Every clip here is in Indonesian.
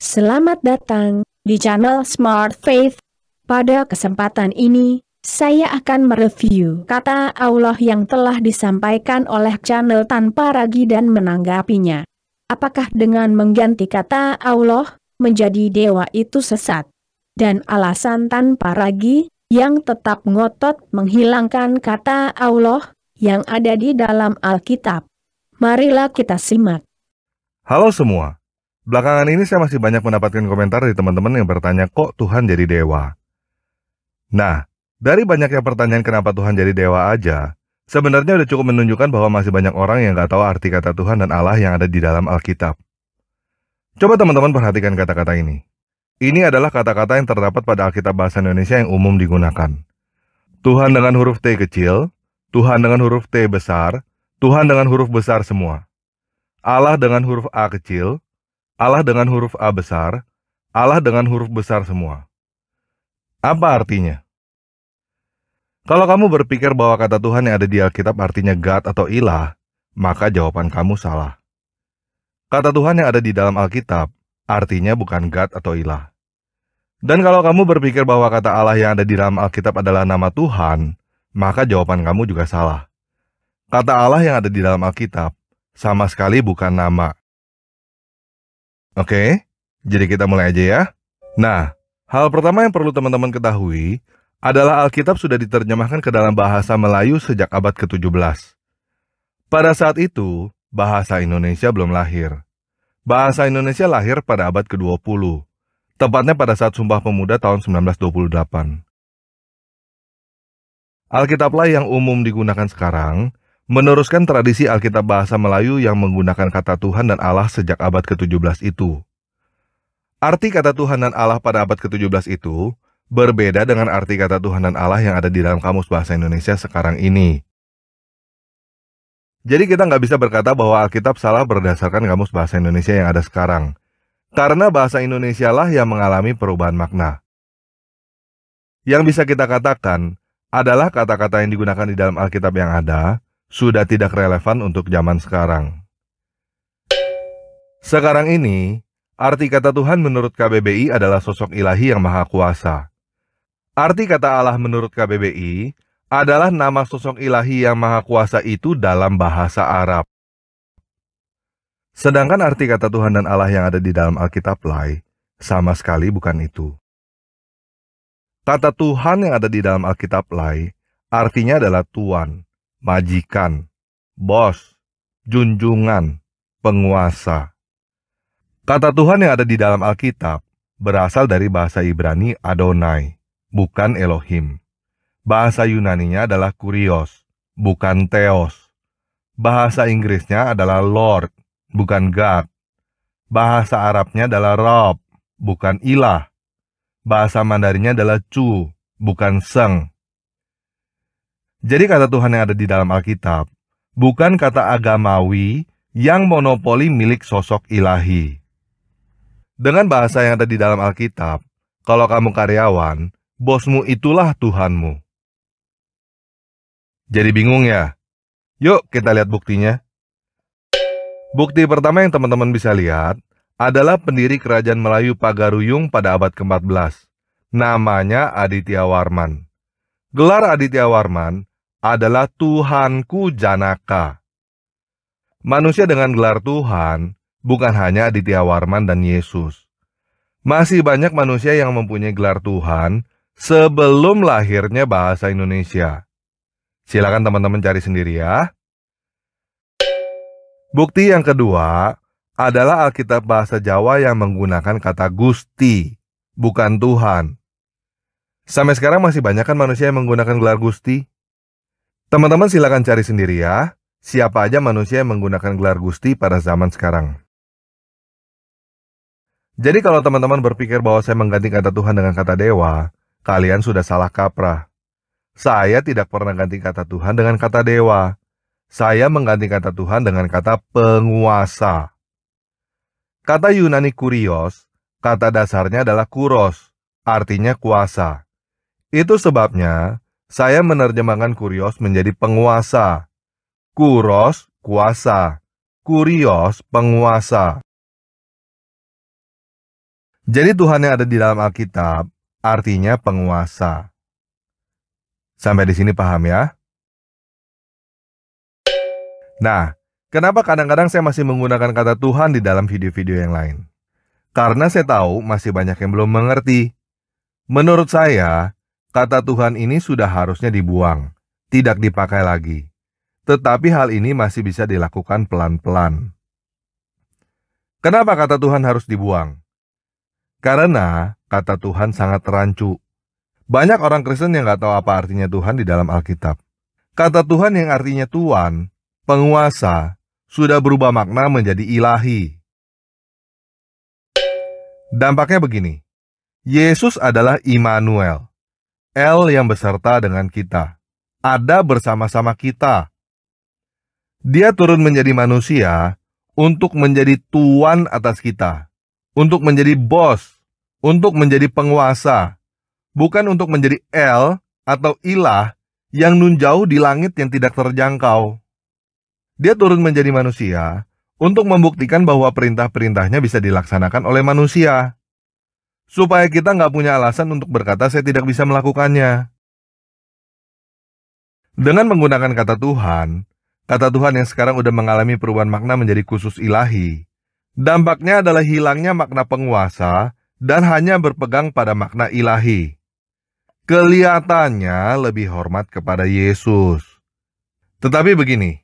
Selamat datang di channel Smart Faith. Pada kesempatan ini, saya akan mereview kata Allah yang telah disampaikan oleh channel tanpa ragi dan menanggapinya. Apakah dengan mengganti kata Allah menjadi dewa itu sesat? Dan alasan tanpa ragi yang tetap ngotot menghilangkan kata Allah yang ada di dalam Alkitab. Marilah kita simak. Halo semua, belakangan ini saya masih banyak mendapatkan komentar dari teman-teman yang bertanya kok Tuhan jadi dewa. Nah, dari banyaknya pertanyaan kenapa Tuhan jadi dewa aja, sebenarnya udah cukup menunjukkan bahwa masih banyak orang yang nggak tahu arti kata Tuhan dan Allah yang ada di dalam Alkitab. Coba teman-teman perhatikan kata-kata ini. Ini adalah kata-kata yang terdapat pada Alkitab Bahasa Indonesia yang umum digunakan. Tuhan dengan huruf T kecil, Tuhan dengan huruf T besar, Tuhan dengan huruf besar semua. Allah dengan huruf A kecil, Allah dengan huruf A besar, Allah dengan huruf besar semua. Apa artinya? Kalau kamu berpikir bahwa kata Tuhan yang ada di Alkitab artinya God atau ilah, maka jawaban kamu salah. Kata Tuhan yang ada di dalam Alkitab artinya bukan God atau ilah. Dan kalau kamu berpikir bahwa kata Allah yang ada di dalam Alkitab adalah nama Tuhan, maka jawaban kamu juga salah. Kata Allah yang ada di dalam Alkitab sama sekali bukan nama. Oke, jadi kita mulai aja ya. Nah, hal pertama yang perlu teman-teman ketahui adalah Alkitab sudah diterjemahkan ke dalam bahasa Melayu sejak abad ke-17. Pada saat itu, bahasa Indonesia belum lahir. Bahasa Indonesia lahir pada abad ke-20, tepatnya pada saat Sumpah Pemuda tahun 1928. Alkitablah yang umum digunakan sekarang, meneruskan tradisi Alkitab bahasa Melayu yang menggunakan kata Tuhan dan Allah sejak abad ke-17 itu. Arti kata Tuhan dan Allah pada abad ke-17 itu berbeda dengan arti kata Tuhan dan Allah yang ada di dalam Kamus Bahasa Indonesia sekarang ini. Jadi kita nggak bisa berkata bahwa Alkitab salah berdasarkan Kamus Bahasa Indonesia yang ada sekarang, karena bahasa Indonesia lah yang mengalami perubahan makna. Yang bisa kita katakan adalah kata-kata yang digunakan di dalam Alkitab yang ada sudah tidak relevan untuk zaman sekarang. Sekarang ini, arti kata Tuhan menurut KBBI adalah sosok ilahi yang maha kuasa. Arti kata Allah menurut KBBI adalah nama sosok ilahi yang maha kuasa itu dalam bahasa Arab. Sedangkan arti kata Tuhan dan Allah yang ada di dalam Alkitab lain sama sekali bukan itu. Kata Tuhan yang ada di dalam Alkitab lain artinya adalah Tuan, majikan, bos, junjungan, penguasa. Kata Tuhan yang ada di dalam Alkitab berasal dari bahasa Ibrani Adonai, bukan Elohim. Bahasa Yunaninya adalah Kurios, bukan Theos. Bahasa Inggrisnya adalah Lord, bukan God. Bahasa Arabnya adalah Rob, bukan ilah. Bahasa Mandarinnya adalah Chu, bukan Seng. Jadi kata Tuhan yang ada di dalam Alkitab bukan kata agamawi yang monopoli milik sosok ilahi. Dengan bahasa yang ada di dalam Alkitab, kalau kamu karyawan, bosmu itulah Tuhanmu. Jadi bingung ya? Yuk kita lihat buktinya. Bukti pertama yang teman-teman bisa lihat adalah pendiri kerajaan Melayu Pagaruyung pada abad ke-14. Namanya Aditya Warman. Gelar Aditya Warman adalah Tuhanku Janaka. Manusia dengan gelar Tuhan bukan hanya Aditya Warman dan Yesus. Masih banyak manusia yang mempunyai gelar Tuhan sebelum lahirnya bahasa Indonesia. Silakan teman-teman cari sendiri ya. Bukti yang kedua adalah Alkitab bahasa Jawa yang menggunakan kata Gusti, bukan Tuhan. Sampai sekarang masih banyak kan manusia yang menggunakan gelar Gusti? Teman-teman silakan cari sendiri ya, siapa aja manusia yang menggunakan gelar Gusti pada zaman sekarang. Jadi kalau teman-teman berpikir bahwa saya mengganti kata Tuhan dengan kata dewa, kalian sudah salah kaprah. Saya tidak pernah ganti kata Tuhan dengan kata dewa. Saya mengganti kata Tuhan dengan kata penguasa. Kata Yunani kurios, kata dasarnya adalah kuros, artinya kuasa. Itu sebabnya saya menerjemahkan kurios menjadi penguasa. Kuros, kuasa. Kurios, penguasa. Jadi Tuhan yang ada di dalam Alkitab artinya penguasa. Sampai di sini paham ya? Nah, kenapa kadang-kadang saya masih menggunakan kata Tuhan di dalam video-video yang lain? Karena saya tahu masih banyak yang belum mengerti. Menurut saya, kata Tuhan ini sudah harusnya dibuang, tidak dipakai lagi. Tetapi hal ini masih bisa dilakukan pelan-pelan. Kenapa kata Tuhan harus dibuang? Karena kata Tuhan sangat rancu. Banyak orang Kristen yang nggak tahu apa artinya Tuhan di dalam Alkitab. Kata Tuhan yang artinya Tuan, penguasa, sudah berubah makna menjadi ilahi. Dampaknya begini, Yesus adalah Immanuel, El yang beserta dengan kita, ada bersama-sama kita. Dia turun menjadi manusia untuk menjadi tuan atas kita, untuk menjadi bos, untuk menjadi penguasa, bukan untuk menjadi El atau ilah yang nun jauh di langit yang tidak terjangkau. Dia turun menjadi manusia untuk membuktikan bahwa perintah-perintahnya bisa dilaksanakan oleh manusia, supaya kita nggak punya alasan untuk berkata saya tidak bisa melakukannya. Dengan menggunakan kata Tuhan yang sekarang udah mengalami perubahan makna menjadi khusus ilahi, dampaknya adalah hilangnya makna penguasa dan hanya berpegang pada makna ilahi. Kelihatannya lebih hormat kepada Yesus. Tetapi begini,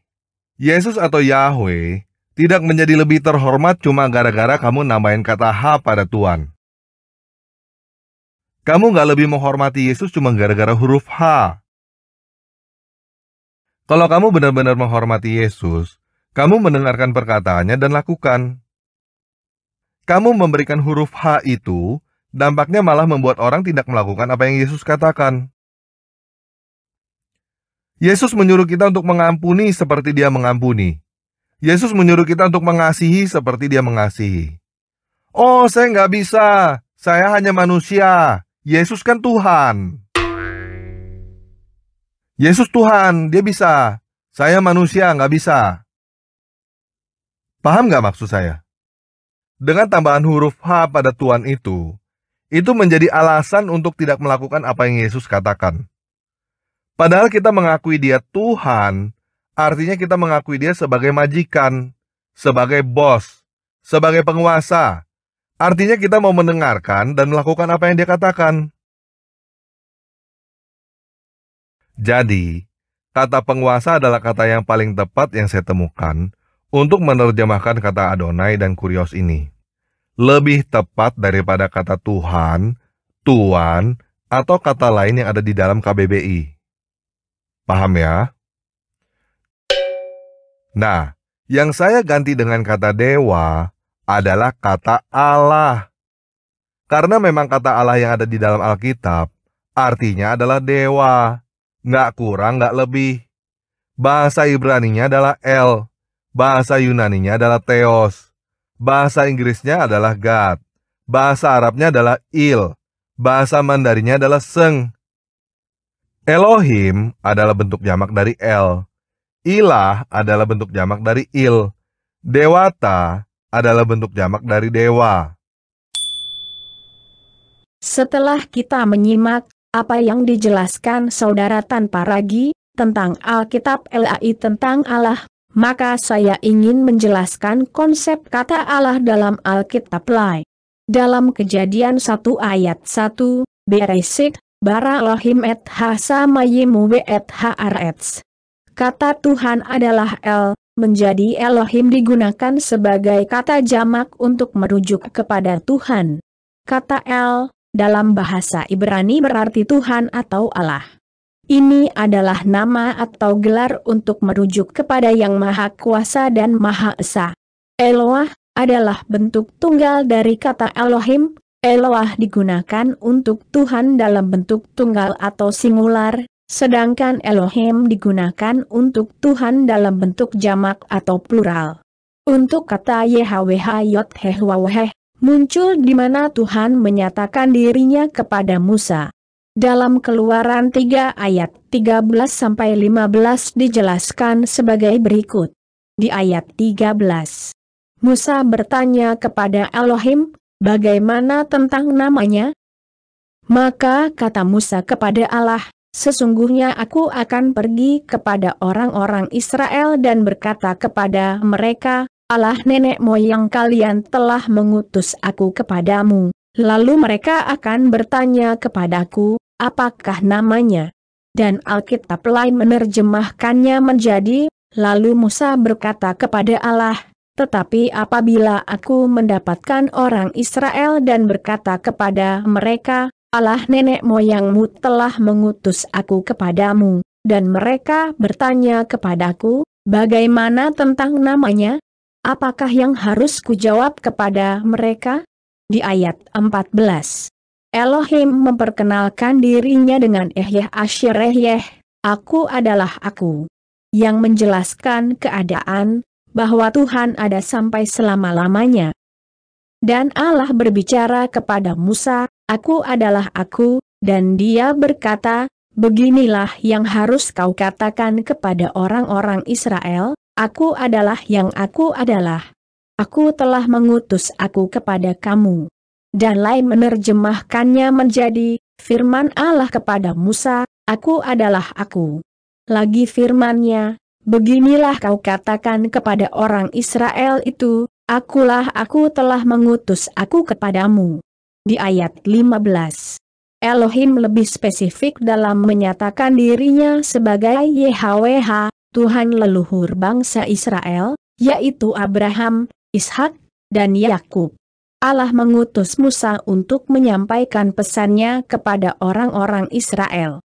Yesus atau Yahweh tidak menjadi lebih terhormat cuma gara-gara kamu nambahin kata H pada Tuhan. Kamu nggak lebih menghormati Yesus cuma gara-gara huruf H. Kalau kamu benar-benar menghormati Yesus, kamu mendengarkan perkataannya dan lakukan. Kamu memberikan huruf H itu, dampaknya malah membuat orang tidak melakukan apa yang Yesus katakan. Yesus menyuruh kita untuk mengampuni seperti Dia mengampuni. Yesus menyuruh kita untuk mengasihi seperti Dia mengasihi. Oh, saya nggak bisa. Saya hanya manusia. Yesus kan Tuhan. Yesus Tuhan, Dia bisa. Saya manusia, nggak bisa. Paham nggak maksud saya? Dengan tambahan huruf H pada Tuhan itu menjadi alasan untuk tidak melakukan apa yang Yesus katakan. Padahal kita mengakui Dia Tuhan, artinya kita mengakui Dia sebagai majikan, sebagai bos, sebagai penguasa. Artinya kita mau mendengarkan dan melakukan apa yang Dia katakan. Jadi, kata penguasa adalah kata yang paling tepat yang saya temukan untuk menerjemahkan kata Adonai dan Kurios ini. Lebih tepat daripada kata Tuhan, Tuan, atau kata lain yang ada di dalam KBBI. Paham ya? Nah, yang saya ganti dengan kata dewa adalah kata Allah. Karena memang kata Allah yang ada di dalam Alkitab artinya adalah dewa. Nggak kurang, nggak lebih. Bahasa Ibraninya adalah El. Bahasa Yunaninya adalah Theos. Bahasa Inggrisnya adalah God. Bahasa Arabnya adalah Il. Bahasa Mandarinnya adalah Seng. Elohim adalah bentuk jamak dari El. Ilah adalah bentuk jamak dari Il. Dewata adalah bentuk jamak dari dewa. Setelah kita menyimak apa yang dijelaskan saudara tanpa ragi tentang Alkitab LAI tentang Allah, maka saya ingin menjelaskan konsep kata Allah dalam Alkitab LAI. Dalam Kejadian 1 ayat 1, Beresit, bara Elohim et ha samayimu et haaretz. Kata Tuhan adalah El, menjadi Elohim digunakan sebagai kata jamak untuk merujuk kepada Tuhan. Kata El dalam bahasa Ibrani berarti Tuhan atau Allah. Ini adalah nama atau gelar untuk merujuk kepada Yang Maha Kuasa dan Maha Esa. Eloah adalah bentuk tunggal dari kata Elohim. Eloah digunakan untuk Tuhan dalam bentuk tunggal atau singular, sedangkan Elohim digunakan untuk Tuhan dalam bentuk jamak atau plural. Untuk kata YHWH muncul di mana Tuhan menyatakan dirinya kepada Musa. Dalam Keluaran 3 ayat 13-15 dijelaskan sebagai berikut. Di ayat 13, Musa bertanya kepada Elohim, bagaimana tentang namanya?" Maka kata Musa kepada Allah, "Sesungguhnya aku akan pergi kepada orang-orang Israel dan berkata kepada mereka, Allah nenek moyang kalian telah mengutus aku kepadamu. Lalu mereka akan bertanya kepadaku, apakah namanya?" Dan Alkitab lain menerjemahkannya menjadi, lalu Musa berkata kepada Allah, "Tetapi apabila aku mendapatkan orang Israel dan berkata kepada mereka, Allah nenek moyangmu telah mengutus aku kepadamu, dan mereka bertanya kepadaku, bagaimana tentang namanya? Apakah yang harus kujawab kepada mereka?" Di ayat 14, Elohim memperkenalkan dirinya dengan Ehyeh Asher Ehyeh, "Aku adalah Aku." Yang menjelaskan keadaan bahwa Tuhan ada sampai selama-lamanya. Dan Allah berbicara kepada Musa, "Aku adalah Aku," dan Dia berkata, "Beginilah yang harus kau katakan kepada orang-orang Israel, Aku adalah yang Aku adalah. Aku telah mengutus aku kepada kamu." Dan lain menerjemahkannya menjadi, firman Allah kepada Musa, "Aku adalah Aku." Lagi firman-Nya, "Beginilah kau katakan kepada orang Israel itu, Akulah Aku telah mengutus aku kepadamu." Di ayat 15, Elohim lebih spesifik dalam menyatakan dirinya sebagai YHWH, Tuhan leluhur bangsa Israel, yaitu Abraham, Ishak, dan Yakub. Allah mengutus Musa untuk menyampaikan pesannya kepada orang-orang Israel.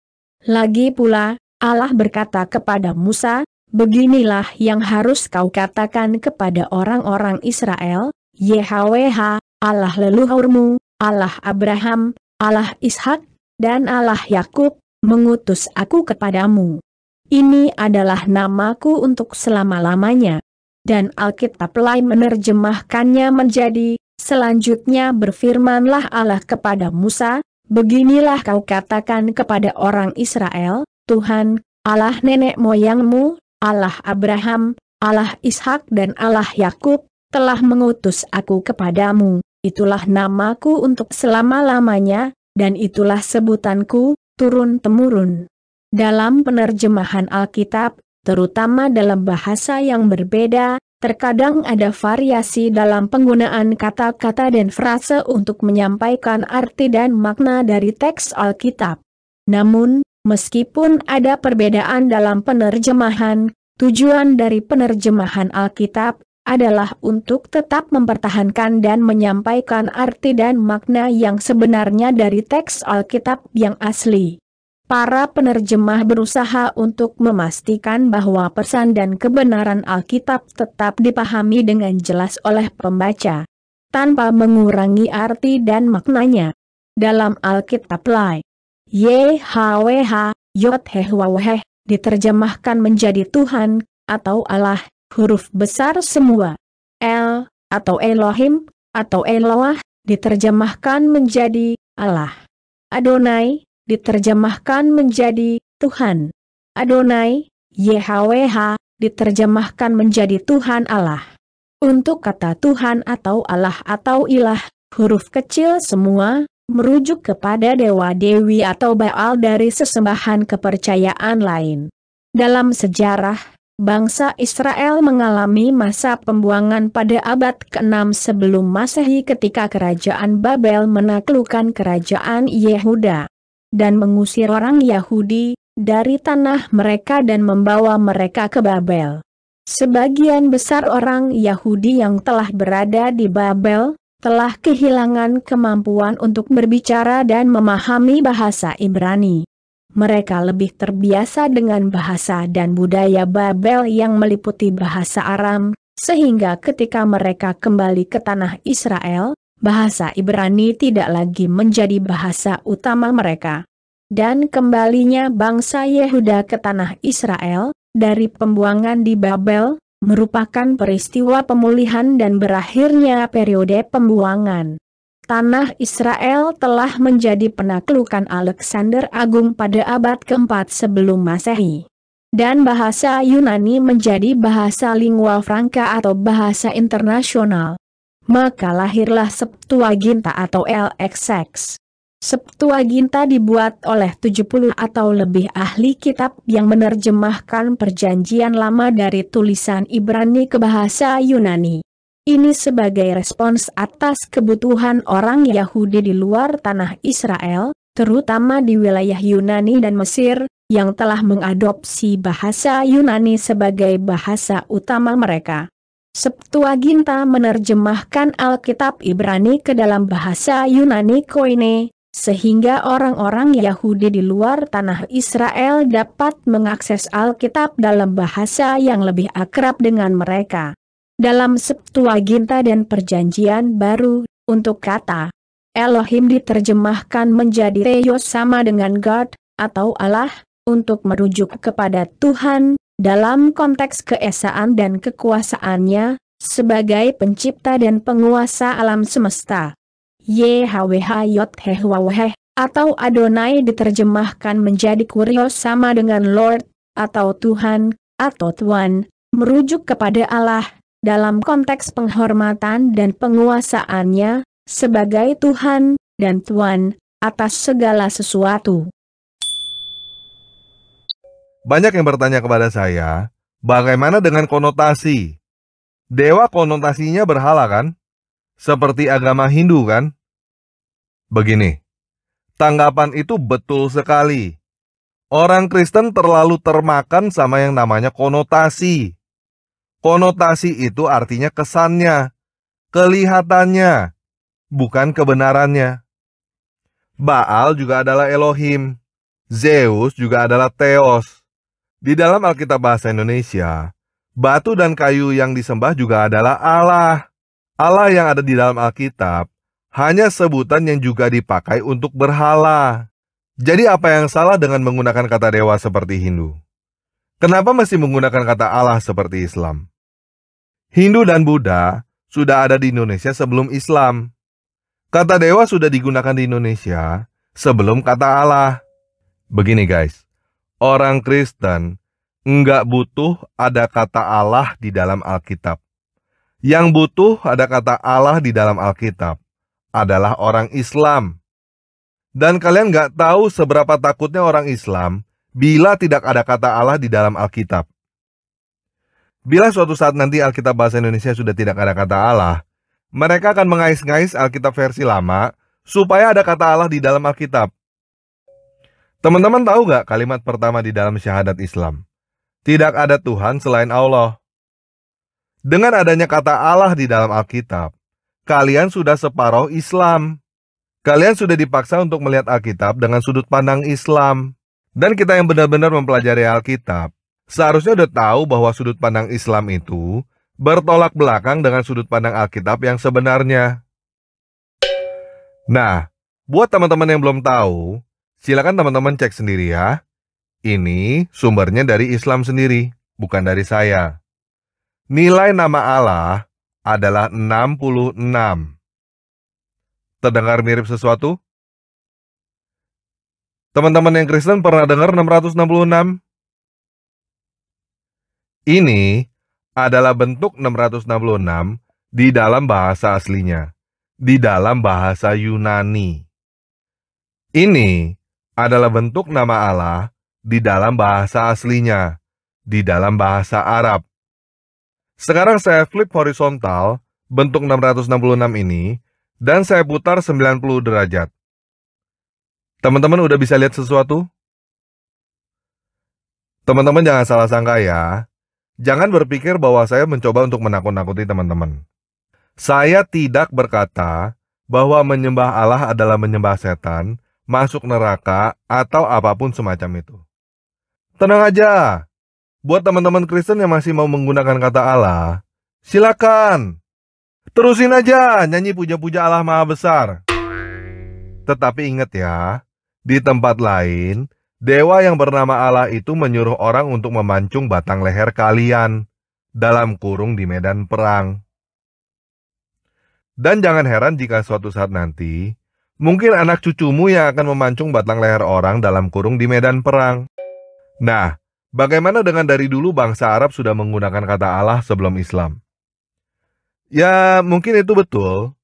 Lagi pula, Allah berkata kepada Musa, "Beginilah yang harus kau katakan kepada orang-orang Israel, YHWH, Allah leluhurmu, Allah Abraham, Allah Ishak, dan Allah Yakub, mengutus aku kepadamu. Ini adalah namaku untuk selama-lamanya." Dan Alkitab lain menerjemahkannya menjadi, selanjutnya berfirmanlah Allah kepada Musa, "Beginilah kau katakan kepada orang Israel, Tuhan, Allah nenek moyangmu, Allah Abraham, Allah Ishak dan Allah Yakub, telah mengutus aku kepadamu. Itulah namaku untuk selama-lamanya, dan itulah sebutanku, turun-temurun." Dalam penerjemahan Alkitab, terutama dalam bahasa yang berbeda, terkadang ada variasi dalam penggunaan kata-kata dan frase untuk menyampaikan arti dan makna dari teks Alkitab. Namun, meskipun ada perbedaan dalam penerjemahan, tujuan dari penerjemahan Alkitab adalah untuk tetap mempertahankan dan menyampaikan arti dan makna yang sebenarnya dari teks Alkitab yang asli. Para penerjemah berusaha untuk memastikan bahwa pesan dan kebenaran Alkitab tetap dipahami dengan jelas oleh pembaca, tanpa mengurangi arti dan maknanya. Dalam Alkitab lain, YHWH, Yod-Heh-Waw-Heh, diterjemahkan menjadi Tuhan, atau Allah, huruf besar semua. El, atau Elohim, atau Eloah, diterjemahkan menjadi Allah. Adonai, diterjemahkan menjadi Tuhan. Adonai, YHWH, diterjemahkan menjadi Tuhan Allah. Untuk kata Tuhan atau Allah atau Ilah, huruf kecil semua, merujuk kepada dewa-dewi atau Baal dari sesembahan kepercayaan lain. Dalam sejarah, bangsa Israel mengalami masa pembuangan pada abad ke-6 sebelum Masehi ketika kerajaan Babel menaklukkan kerajaan Yehuda dan mengusir orang Yahudi dari tanah mereka dan membawa mereka ke Babel. Sebagian besar orang Yahudi yang telah berada di Babel telah kehilangan kemampuan untuk berbicara dan memahami bahasa Ibrani. Mereka lebih terbiasa dengan bahasa dan budaya Babel yang meliputi bahasa Aram, sehingga ketika mereka kembali ke tanah Israel, bahasa Ibrani tidak lagi menjadi bahasa utama mereka. Dan kembalinya bangsa Yehuda ke tanah Israel dari pembuangan di Babel merupakan peristiwa pemulihan dan berakhirnya periode pembuangan. Tanah Israel telah menjadi penaklukan Alexander Agung pada abad ke-4 sebelum Masehi. Dan bahasa Yunani menjadi bahasa lingua franca atau bahasa internasional. maka lahirlah Septuaginta atau LXX. Septuaginta dibuat oleh 70 atau lebih ahli kitab yang menerjemahkan Perjanjian Lama dari tulisan Ibrani ke bahasa Yunani. Ini sebagai respons atas kebutuhan orang Yahudi di luar tanah Israel, terutama di wilayah Yunani dan Mesir, yang telah mengadopsi bahasa Yunani sebagai bahasa utama mereka. Septuaginta menerjemahkan Alkitab Ibrani ke dalam bahasa Yunani Koine, sehingga orang-orang Yahudi di luar tanah Israel dapat mengakses Alkitab dalam bahasa yang lebih akrab dengan mereka. Dalam Septuaginta dan Perjanjian Baru, untuk kata Elohim diterjemahkan menjadi Theos sama dengan God, atau Allah, untuk merujuk kepada Tuhan, dalam konteks keesaan dan kekuasaannya, sebagai pencipta dan penguasa alam semesta. YHWH atau Adonai diterjemahkan menjadi Kurios sama dengan Lord, atau Tuhan, atau Tuan, merujuk kepada Allah, dalam konteks penghormatan dan penguasaannya, sebagai Tuhan dan Tuan, atas segala sesuatu. Banyak yang bertanya kepada saya, bagaimana dengan konotasi? Dewa konotasinya berhala kan? Seperti agama Hindu kan? Begini, tanggapan itu betul sekali. Orang Kristen terlalu termakan sama yang namanya konotasi. Konotasi itu artinya kesannya, kelihatannya, bukan kebenarannya. Baal juga adalah Elohim. Zeus juga adalah Theos. Di dalam Alkitab bahasa Indonesia, batu dan kayu yang disembah juga adalah Allah. Allah yang ada di dalam Alkitab hanya sebutan yang juga dipakai untuk berhala. Jadi apa yang salah dengan menggunakan kata dewa seperti Hindu? Kenapa mesti menggunakan kata Allah seperti Islam? Hindu dan Buddha sudah ada di Indonesia sebelum Islam. Kata dewa sudah digunakan di Indonesia sebelum kata Allah. Begini guys, orang Kristen nggak butuh ada kata Allah di dalam Alkitab. Yang butuh ada kata Allah di dalam Alkitab adalah orang Islam. Dan kalian nggak tahu seberapa takutnya orang Islam bila tidak ada kata Allah di dalam Alkitab. Bila suatu saat nanti Alkitab bahasa Indonesia sudah tidak ada kata Allah, mereka akan mengais-ngais Alkitab versi lama supaya ada kata Allah di dalam Alkitab. Teman-teman tahu nggak kalimat pertama di dalam syahadat Islam? Tidak ada Tuhan selain Allah. Dengan adanya kata Allah di dalam Alkitab, kalian sudah separuh Islam. Kalian sudah dipaksa untuk melihat Alkitab dengan sudut pandang Islam. Dan kita yang benar-benar mempelajari Alkitab, seharusnya udah tahu bahwa sudut pandang Islam itu bertolak belakang dengan sudut pandang Alkitab yang sebenarnya. Nah, buat teman-teman yang belum tahu, silakan teman-teman cek sendiri ya. Ini sumbernya dari Islam sendiri, bukan dari saya. Nilai nama Allah adalah 66. Terdengar mirip sesuatu? Teman-teman yang Kristen pernah dengar 666? Ini adalah bentuk 666 di dalam bahasa aslinya, di dalam bahasa Yunani. Ini adalah bentuk nama Allah di dalam bahasa aslinya, di dalam bahasa Arab. Sekarang saya flip horizontal bentuk 666 ini dan saya putar 90 derajat. Teman-teman udah bisa lihat sesuatu? Teman-teman jangan salah sangka ya. Jangan berpikir bahwa saya mencoba untuk menakut-nakuti teman-teman. Saya tidak berkata bahwa menyembah Allah adalah menyembah setan, masuk neraka, atau apapun semacam itu. Tenang aja. Buat teman-teman Kristen yang masih mau menggunakan kata Allah, silakan. Terusin aja nyanyi puja-puja Allah Maha Besar. Tetapi ingat ya, di tempat lain, dewa yang bernama Allah itu menyuruh orang untuk memancung batang leher kalian, dalam kurung di medan perang. Dan jangan heran jika suatu saat nanti, mungkin anak cucumu yang akan memancung batang leher orang dalam kurung di medan perang. Nah, bagaimana dengan dari dulu bangsa Arab sudah menggunakan kata Allah sebelum Islam? Ya, mungkin itu betul,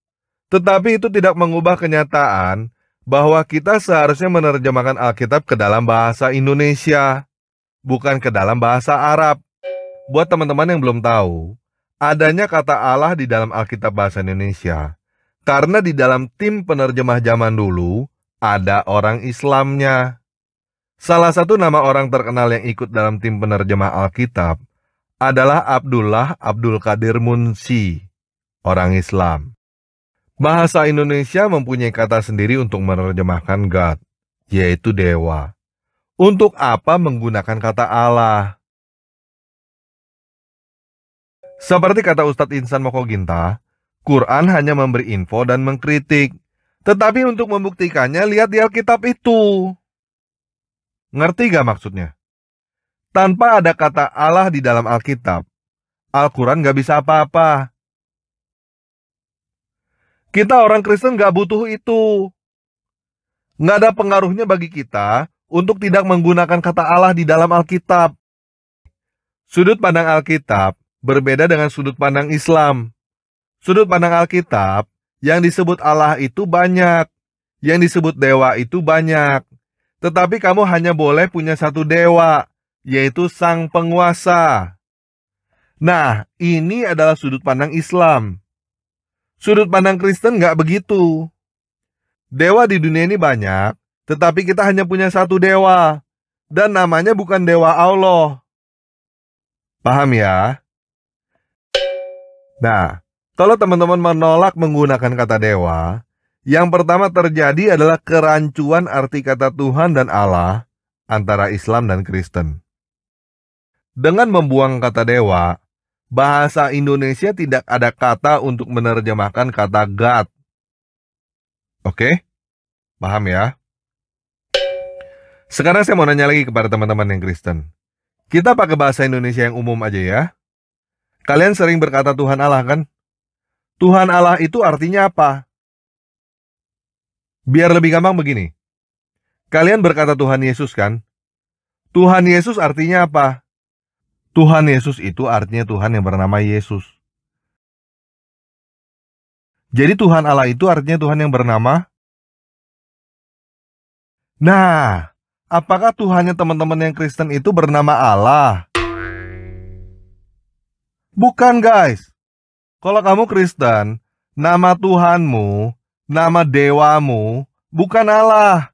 tetapi itu tidak mengubah kenyataan bahwa kita seharusnya menerjemahkan Alkitab ke dalam bahasa Indonesia, bukan ke dalam bahasa Arab. Buat teman-teman yang belum tahu, adanya kata Allah di dalam Alkitab bahasa Indonesia, karena di dalam tim penerjemah zaman dulu, ada orang Islamnya. Salah satu nama orang terkenal yang ikut dalam tim penerjemah Alkitab adalah Abdullah Abdul Qadir Munshi, orang Islam. Bahasa Indonesia mempunyai kata sendiri untuk menerjemahkan God, yaitu dewa. Untuk apa menggunakan kata Allah? Seperti kata Ustadz Insan Mokoginta, Quran hanya memberi info dan mengkritik. Tetapi untuk membuktikannya, lihat di Alkitab itu. Ngerti gak maksudnya? Tanpa ada kata Allah di dalam Alkitab, Al-Quran gak bisa apa-apa. Kita orang Kristen gak butuh itu. Gak ada pengaruhnya bagi kita untuk tidak menggunakan kata Allah di dalam Alkitab. Sudut pandang Alkitab berbeda dengan sudut pandang Islam. Sudut pandang Alkitab, yang disebut Allah itu banyak, yang disebut dewa itu banyak. Tetapi kamu hanya boleh punya satu dewa, yaitu sang penguasa. Nah, ini adalah sudut pandang Islam. Sudut pandang Kristen nggak begitu. Dewa di dunia ini banyak, tetapi kita hanya punya satu dewa, dan namanya bukan dewa Allah. Paham ya? Nah, kalau teman-teman menolak menggunakan kata dewa, yang pertama terjadi adalah kerancuan arti kata Tuhan dan Allah antara Islam dan Kristen. Dengan membuang kata dewa, bahasa Indonesia tidak ada kata untuk menerjemahkan kata God. Oke? Paham ya? Sekarang saya mau nanya lagi kepada teman-teman yang Kristen. Kita pakai bahasa Indonesia yang umum aja ya. Kalian sering berkata Tuhan Allah kan? Tuhan Allah itu artinya apa? Biar lebih gampang begini. Kalian berkata Tuhan Yesus kan? Tuhan Yesus artinya apa? Tuhan Yesus itu artinya Tuhan yang bernama Yesus. Jadi Tuhan Allah itu artinya Tuhan yang bernama? Nah, apakah Tuhannya teman-teman yang Kristen itu bernama Allah? Bukan guys. Kalau kamu Kristen, nama Tuhanmu, nama dewamu, bukan Allah.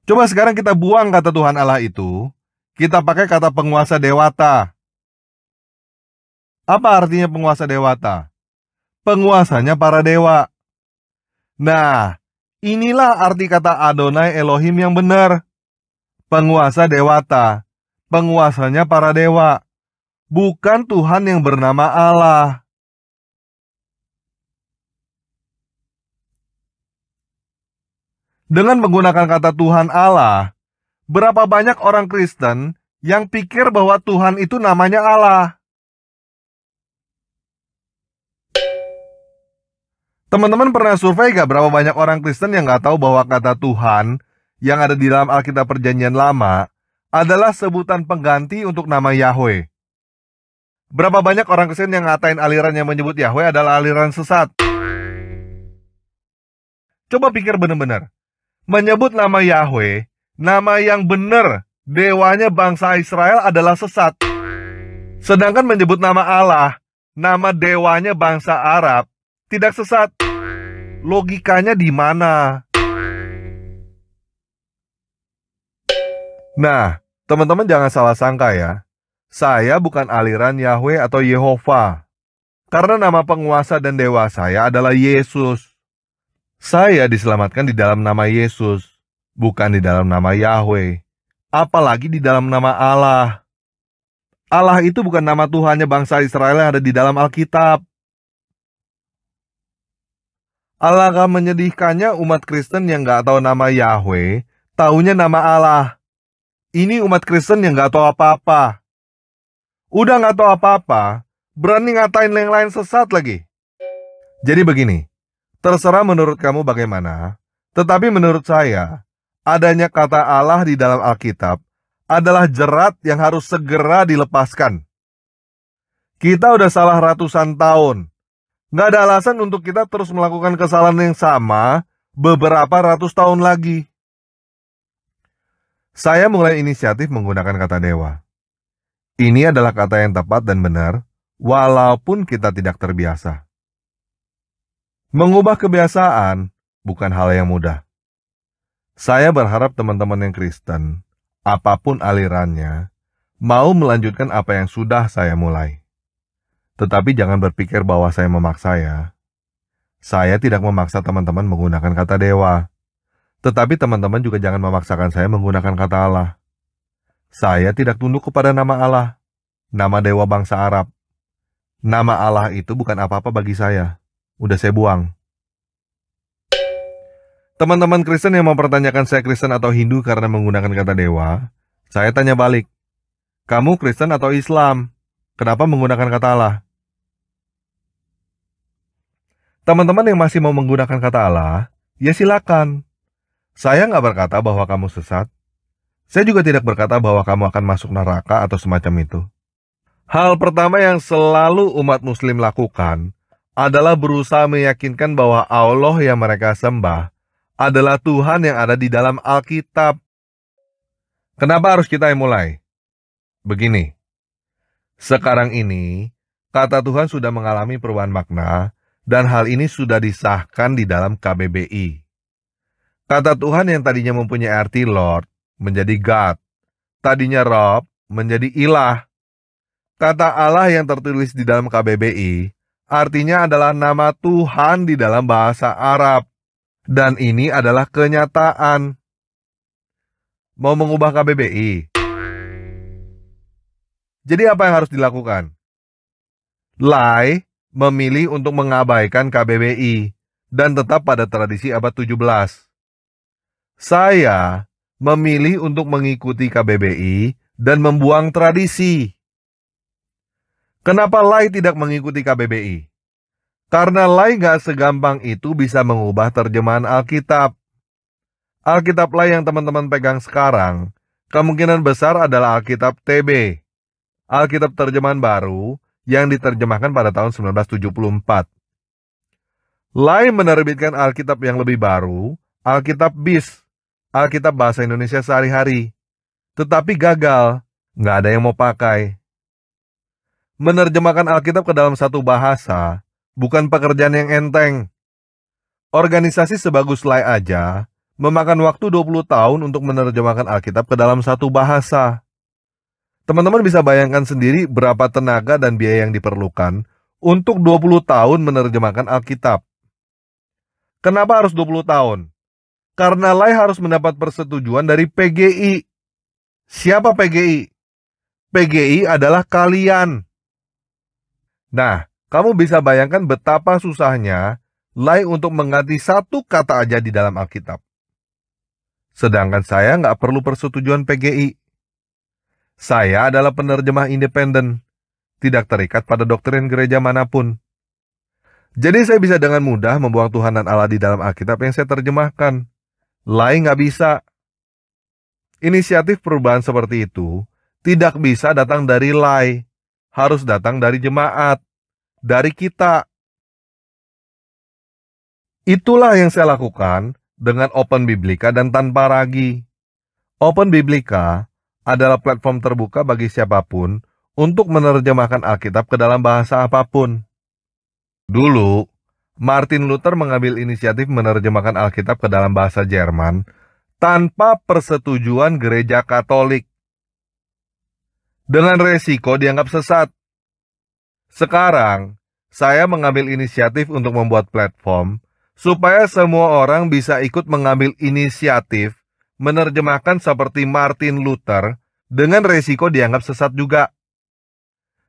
Coba sekarang kita buang kata Tuhan Allah itu, kita pakai kata penguasa dewata. Apa artinya penguasa dewata? Penguasanya para dewa. Nah, inilah arti kata Adonai Elohim yang benar. Penguasa dewata. Penguasanya para dewa. Bukan Tuhan yang bernama Allah. Dengan menggunakan kata Tuhan Allah, berapa banyak orang Kristen yang pikir bahwa Tuhan itu namanya Allah? Teman-teman pernah survei gak berapa banyak orang Kristen yang gak tahu bahwa kata Tuhan yang ada di dalam Alkitab Perjanjian Lama adalah sebutan pengganti untuk nama Yahweh? Berapa banyak orang Kristen yang ngatain aliran yang menyebut Yahweh adalah aliran sesat? Coba pikir benar-benar. Menyebut nama Yahweh, nama yang benar, dewanya bangsa Israel adalah sesat. Sedangkan menyebut nama Allah, nama dewanya bangsa Arab, tidak sesat. Logikanya di mana? Nah, teman-teman jangan salah sangka ya. Saya bukan aliran Yahweh atau Yehova. Karena nama penguasa dan dewa saya adalah Yesus. Saya diselamatkan di dalam nama Yesus, bukan di dalam nama Yahweh. Apalagi di dalam nama Allah. Allah itu bukan nama Tuhannya bangsa Israel yang ada di dalam Alkitab. Alangkah menyedihkannya umat Kristen yang gak tahu nama Yahweh, taunya nama Allah. Ini umat Kristen yang gak tahu apa-apa. Udah gak tahu apa-apa, berani ngatain yang lain sesat lagi. Jadi begini, terserah menurut kamu bagaimana, tetapi menurut saya, adanya kata Allah di dalam Alkitab adalah jerat yang harus segera dilepaskan. Kita udah salah ratusan tahun. Nggak ada alasan untuk kita terus melakukan kesalahan yang sama beberapa ratus tahun lagi. Saya mulai inisiatif menggunakan kata dewa. Ini adalah kata yang tepat dan benar, walaupun kita tidak terbiasa. Mengubah kebiasaan bukan hal yang mudah. Saya berharap teman-teman yang Kristen, apapun alirannya, mau melanjutkan apa yang sudah saya mulai. Tetapi jangan berpikir bahwa saya memaksa ya. Saya tidak memaksa teman-teman menggunakan kata dewa. Tetapi teman-teman juga jangan memaksakan saya menggunakan kata Allah. Saya tidak tunduk kepada nama Allah, nama dewa bangsa Arab. Nama Allah itu bukan apa-apa bagi saya. Udah saya buang. Teman-teman Kristen yang mempertanyakan saya Kristen atau Hindu karena menggunakan kata dewa, saya tanya balik. Kamu Kristen atau Islam? Kenapa menggunakan kata Allah? Teman-teman yang masih mau menggunakan kata Allah, ya silakan. Saya nggak berkata bahwa kamu sesat. Saya juga tidak berkata bahwa kamu akan masuk neraka atau semacam itu. Hal pertama yang selalu umat Muslim lakukan adalah berusaha meyakinkan bahwa Allah yang mereka sembah adalah Tuhan yang ada di dalam Alkitab. Kenapa harus kita yang mulai? Begini, sekarang ini kata Tuhan sudah mengalami perubahan makna dan hal ini sudah disahkan di dalam KBBI. Kata Tuhan yang tadinya mempunyai arti Lord menjadi God, tadinya Rob menjadi ilah. Kata Allah yang tertulis di dalam KBBI artinya adalah nama Tuhan di dalam bahasa Arab. Dan ini adalah kenyataan. Mau mengubah KBBI? Jadi apa yang harus dilakukan? Lai memilih untuk mengabaikan KBBI dan tetap pada tradisi abad 17. Saya memilih untuk mengikuti KBBI dan membuang tradisi. Kenapa Lai tidak mengikuti KBBI? Karena Lai gak segampang itu bisa mengubah terjemahan Alkitab. Alkitab Lai yang teman-teman pegang sekarang, kemungkinan besar adalah Alkitab TB. Alkitab terjemahan baru yang diterjemahkan pada tahun 1974. Lai menerbitkan Alkitab yang lebih baru, Alkitab BIS, Alkitab Bahasa Indonesia Sehari-Hari. Tetapi gagal, gak ada yang mau pakai. Menerjemahkan Alkitab ke dalam satu bahasa bukan pekerjaan yang enteng. Organisasi sebagus Lai aja memakan waktu 20 tahun untuk menerjemahkan Alkitab ke dalam satu bahasa. Teman-teman bisa bayangkan sendiri berapa tenaga dan biaya yang diperlukan untuk 20 tahun menerjemahkan Alkitab. Kenapa harus 20 tahun? Karena Lai harus mendapat persetujuan dari PGI. Siapa PGI? PGI adalah kalian. Nah, kamu bisa bayangkan betapa susahnya Lai untuk mengganti satu kata aja di dalam Alkitab. Sedangkan saya nggak perlu persetujuan PGI. Saya adalah penerjemah independen, tidak terikat pada doktrin gereja manapun. Jadi saya bisa dengan mudah membuang Tuhan dan Allah di dalam Alkitab yang saya terjemahkan. Lai nggak bisa. Inisiatif perubahan seperti itu tidak bisa datang dari Lai, harus datang dari jemaat. Dari kita. Itulah yang saya lakukan dengan Open Biblika dan tanpa ragi. Open Biblika adalah platform terbuka bagi siapapun untuk menerjemahkan Alkitab ke dalam bahasa apapun. Dulu, Martin Luther mengambil inisiatif menerjemahkan Alkitab ke dalam bahasa Jerman tanpa persetujuan gereja Katolik. Dengan resiko dianggap sesat. Sekarang, saya mengambil inisiatif untuk membuat platform supaya semua orang bisa ikut mengambil inisiatif menerjemahkan seperti Martin Luther dengan resiko dianggap sesat juga.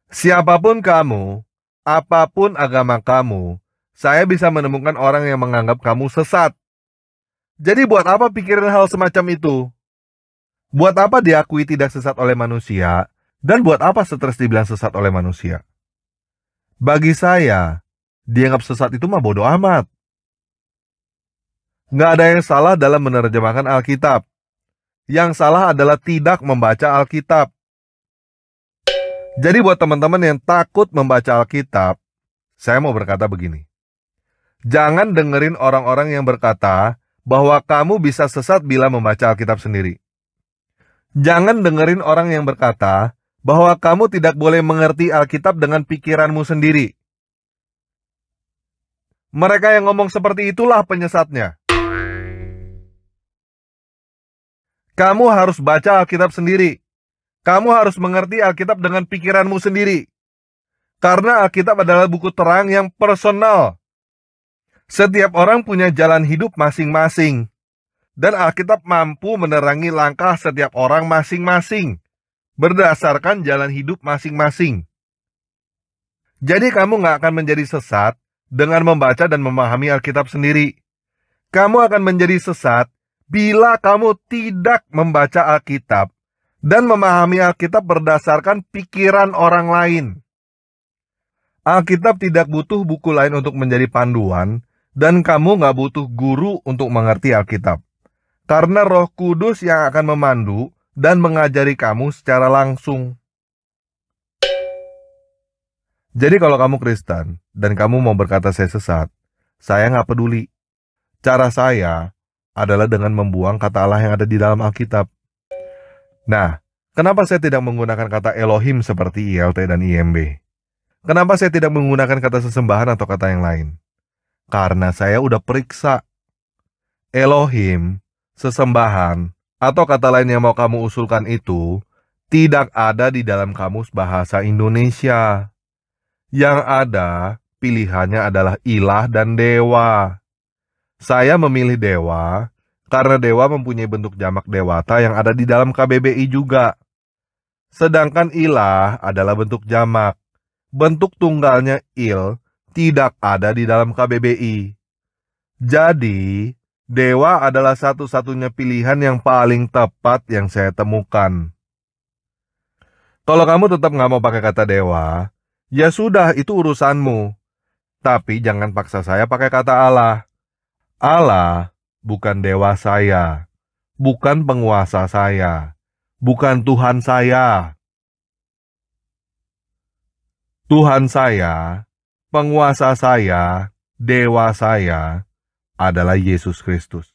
Siapapun kamu, apapun agama kamu, saya bisa menemukan orang yang menganggap kamu sesat. Jadi buat apa pikirin hal semacam itu? Buat apa diakui tidak sesat oleh manusia? Dan buat apa stres dibilang sesat oleh manusia? Bagi saya, dianggap sesat itu mah bodoh amat. Nggak ada yang salah dalam menerjemahkan Alkitab. Yang salah adalah tidak membaca Alkitab. Jadi buat teman-teman yang takut membaca Alkitab, saya mau berkata begini. Jangan dengerin orang-orang yang berkata bahwa kamu bisa sesat bila membaca Alkitab sendiri. Jangan dengerin orang yang berkata bahwa kamu tidak boleh mengerti Alkitab dengan pikiranmu sendiri. Mereka yang ngomong seperti itulah penyesatnya. Kamu harus baca Alkitab sendiri. Kamu harus mengerti Alkitab dengan pikiranmu sendiri. Karena Alkitab adalah buku terang yang personal. Setiap orang punya jalan hidup masing-masing. Dan Alkitab mampu menerangi langkah setiap orang masing-masing. Berdasarkan jalan hidup masing-masing. Jadi kamu gak akan menjadi sesat dengan membaca dan memahami Alkitab sendiri. Kamu akan menjadi sesat bila kamu tidak membaca Alkitab dan memahami Alkitab berdasarkan pikiran orang lain. Alkitab tidak butuh buku lain untuk menjadi panduan, dan kamu gak butuh guru untuk mengerti Alkitab. Karena Roh Kudus yang akan memandu dan mengajari kamu secara langsung. Jadi kalau kamu Kristen dan kamu mau berkata saya sesat, saya gak peduli. Cara saya adalah dengan membuang kata Allah yang ada di dalam Alkitab. Nah, kenapa saya tidak menggunakan kata Elohim seperti ILT dan IMB? Kenapa saya tidak menggunakan kata sesembahan atau kata yang lain? Karena saya udah periksa. Elohim, sesembahan, atau kata lain yang mau kamu usulkan itu tidak ada di dalam kamus bahasa Indonesia. Yang ada, pilihannya adalah ilah dan dewa. Saya memilih dewa karena dewa mempunyai bentuk jamak dewata yang ada di dalam KBBI juga. Sedangkan ilah adalah bentuk jamak. Bentuk tunggalnya il tidak ada di dalam KBBI. Jadi, dewa adalah satu-satunya pilihan yang paling tepat yang saya temukan. Kalau kamu tetap nggak mau pakai kata dewa, ya sudah, itu urusanmu. Tapi jangan paksa saya pakai kata Allah. Allah bukan dewa saya, bukan penguasa saya, bukan Tuhan saya. Tuhan saya, penguasa saya, dewa saya adalah Yesus Kristus.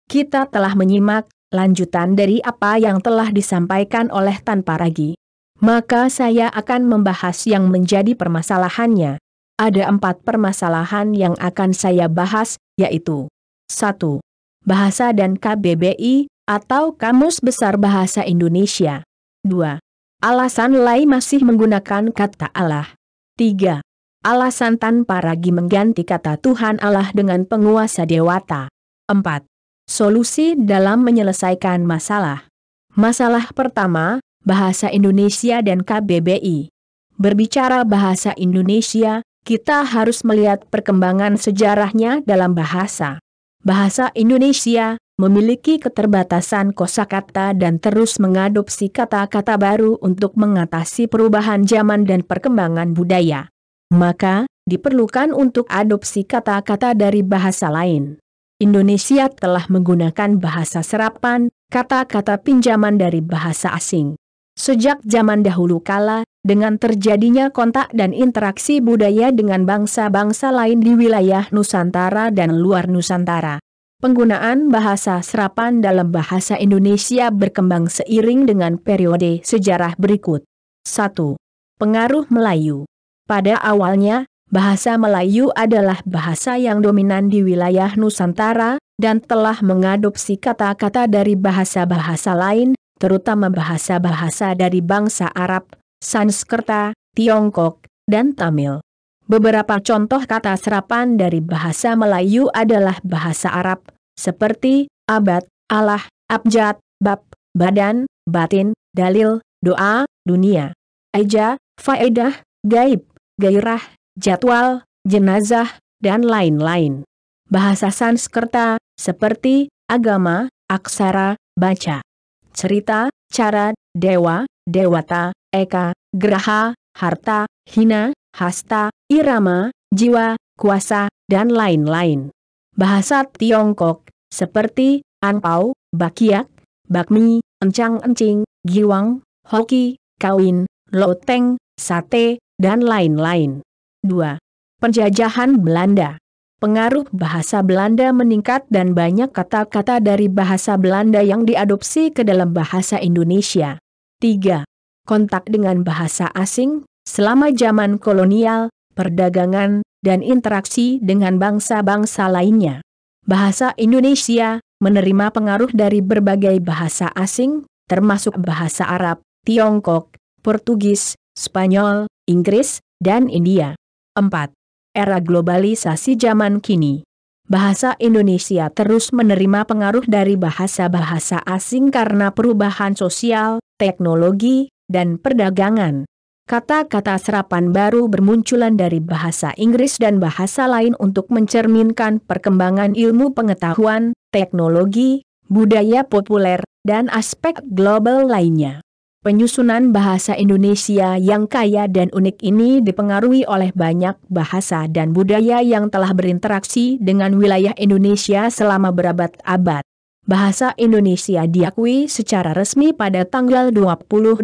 Kita telah menyimak lanjutan dari apa yang telah disampaikan oleh Tan Paragi. Maka saya akan membahas yang menjadi permasalahannya. Ada 4 permasalahan yang akan saya bahas, yaitu 1. Bahasa dan KBBI atau Kamus Besar Bahasa Indonesia. 2. Alasan Lai masih menggunakan kata Allah. 3. Alasan Tan Paragi mengganti kata Tuhan Allah dengan penguasa dewata. 4. Solusi dalam menyelesaikan masalah. Masalah pertama, bahasa Indonesia dan KBBI. Berbicara bahasa Indonesia, kita harus melihat perkembangan sejarahnya dalam bahasa. Bahasa Indonesia memiliki keterbatasan kosakata dan terus mengadopsi kata-kata baru untuk mengatasi perubahan zaman dan perkembangan budaya. Maka, diperlukan untuk adopsi kata-kata dari bahasa lain. Indonesia telah menggunakan bahasa serapan, kata-kata pinjaman dari bahasa asing. Sejak zaman dahulu kala, dengan terjadinya kontak dan interaksi budaya dengan bangsa-bangsa lain di wilayah Nusantara dan luar Nusantara, penggunaan bahasa serapan dalam bahasa Indonesia berkembang seiring dengan periode sejarah berikut. 1. Pengaruh Melayu. Pada awalnya, bahasa Melayu adalah bahasa yang dominan di wilayah Nusantara, dan telah mengadopsi kata-kata dari bahasa-bahasa lain, terutama bahasa-bahasa dari bangsa Arab, Sanskerta, Tiongkok, dan Tamil. Beberapa contoh kata serapan dari bahasa Melayu adalah bahasa Arab, seperti abad, Allah, abjad, bab, badan, batin, dalil, doa, dunia, eja, faedah, gaib, gairah, jadwal, jenazah, dan lain-lain. Bahasa Sanskerta, seperti agama, aksara, baca, cerita, cara, dewa, dewata, eka, geraha, harta, hina, hasta, irama, jiwa, kuasa, dan lain-lain. Bahasa Tiongkok, seperti angpau, bakiak, bakmi, encang-encing, giwang, hoki, kawin, loteng, sate, dan lain-lain. 2. Penjajahan Belanda. Pengaruh bahasa Belanda meningkat dan banyak kata-kata dari bahasa Belanda yang diadopsi ke dalam bahasa Indonesia. 3. Kontak dengan bahasa asing, selama zaman kolonial, perdagangan, dan interaksi dengan bangsa-bangsa lainnya. Bahasa Indonesia menerima pengaruh dari berbagai bahasa asing, termasuk bahasa Arab, Tiongkok, Portugis, Spanyol, Inggris, dan India. 4. Era globalisasi zaman kini. Bahasa Indonesia terus menerima pengaruh dari bahasa-bahasa asing karena perubahan sosial, teknologi, dan perdagangan. Kata-kata serapan baru bermunculan dari bahasa Inggris dan bahasa lain untuk mencerminkan perkembangan ilmu pengetahuan, teknologi, budaya populer, dan aspek global lainnya. Penyusunan bahasa Indonesia yang kaya dan unik ini dipengaruhi oleh banyak bahasa dan budaya yang telah berinteraksi dengan wilayah Indonesia selama berabad-abad. Bahasa Indonesia diakui secara resmi pada tanggal 28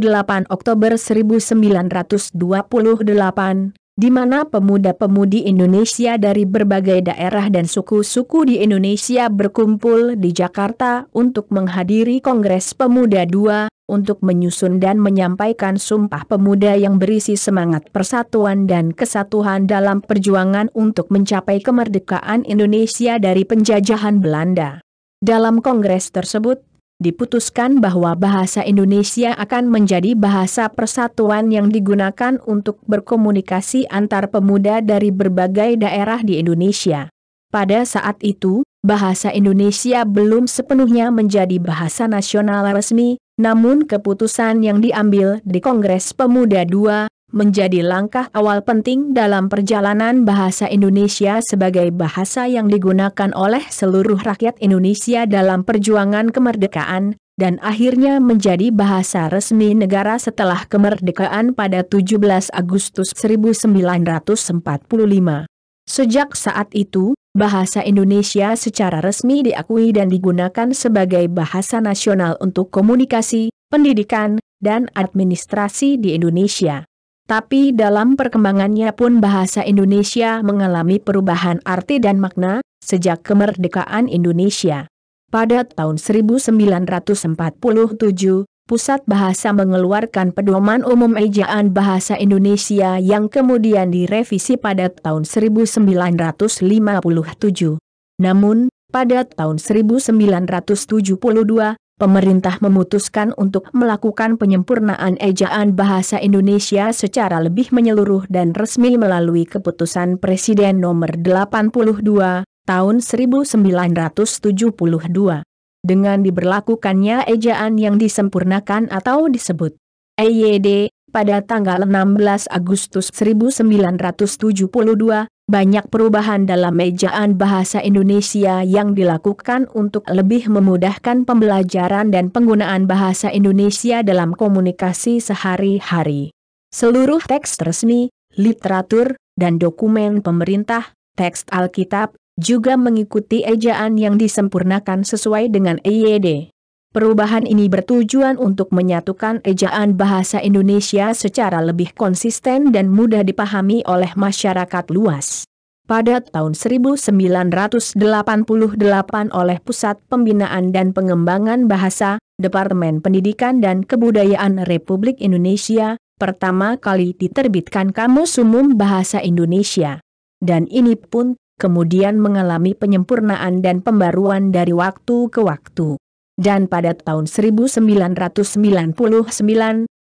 Oktober 1928, di mana pemuda-pemudi Indonesia dari berbagai daerah dan suku-suku di Indonesia berkumpul di Jakarta untuk menghadiri Kongres Pemuda II, untuk menyusun dan menyampaikan Sumpah Pemuda yang berisi semangat persatuan dan kesatuan dalam perjuangan untuk mencapai kemerdekaan Indonesia dari penjajahan Belanda. Dalam kongres tersebut, diputuskan bahwa bahasa Indonesia akan menjadi bahasa persatuan yang digunakan untuk berkomunikasi antar pemuda dari berbagai daerah di Indonesia. Pada saat itu, bahasa Indonesia belum sepenuhnya menjadi bahasa nasional resmi, namun keputusan yang diambil di Kongres Pemuda II menjadi langkah awal penting dalam perjalanan bahasa Indonesia sebagai bahasa yang digunakan oleh seluruh rakyat Indonesia dalam perjuangan kemerdekaan, dan akhirnya menjadi bahasa resmi negara setelah kemerdekaan pada 17 Agustus 1945. Sejak saat itu, bahasa Indonesia secara resmi diakui dan digunakan sebagai bahasa nasional untuk komunikasi, pendidikan, dan administrasi di Indonesia. Tapi dalam perkembangannya pun bahasa Indonesia mengalami perubahan arti dan makna sejak kemerdekaan Indonesia. Pada tahun 1947, Pusat Bahasa mengeluarkan Pedoman Umum Ejaan Bahasa Indonesia yang kemudian direvisi pada tahun 1957. Namun, pada tahun 1972, pemerintah memutuskan untuk melakukan penyempurnaan ejaan bahasa Indonesia secara lebih menyeluruh dan resmi melalui Keputusan Presiden Nomor 82, tahun 1972. Dengan diberlakukannya ejaan yang disempurnakan atau disebut EYD, pada tanggal 16 Agustus 1972, banyak perubahan dalam ejaan bahasa Indonesia yang dilakukan untuk lebih memudahkan pembelajaran dan penggunaan bahasa Indonesia dalam komunikasi sehari-hari. Seluruh teks resmi, literatur, dan dokumen pemerintah, teks Alkitab, juga mengikuti ejaan yang disempurnakan sesuai dengan EYD. Perubahan ini bertujuan untuk menyatukan ejaan bahasa Indonesia secara lebih konsisten dan mudah dipahami oleh masyarakat luas. Pada tahun 1988 oleh Pusat Pembinaan dan Pengembangan Bahasa, Departemen Pendidikan dan Kebudayaan Republik Indonesia, pertama kali diterbitkan Kamus Umum Bahasa Indonesia. Dan ini pun kemudian mengalami penyempurnaan dan pembaruan dari waktu ke waktu. Dan pada tahun 1999,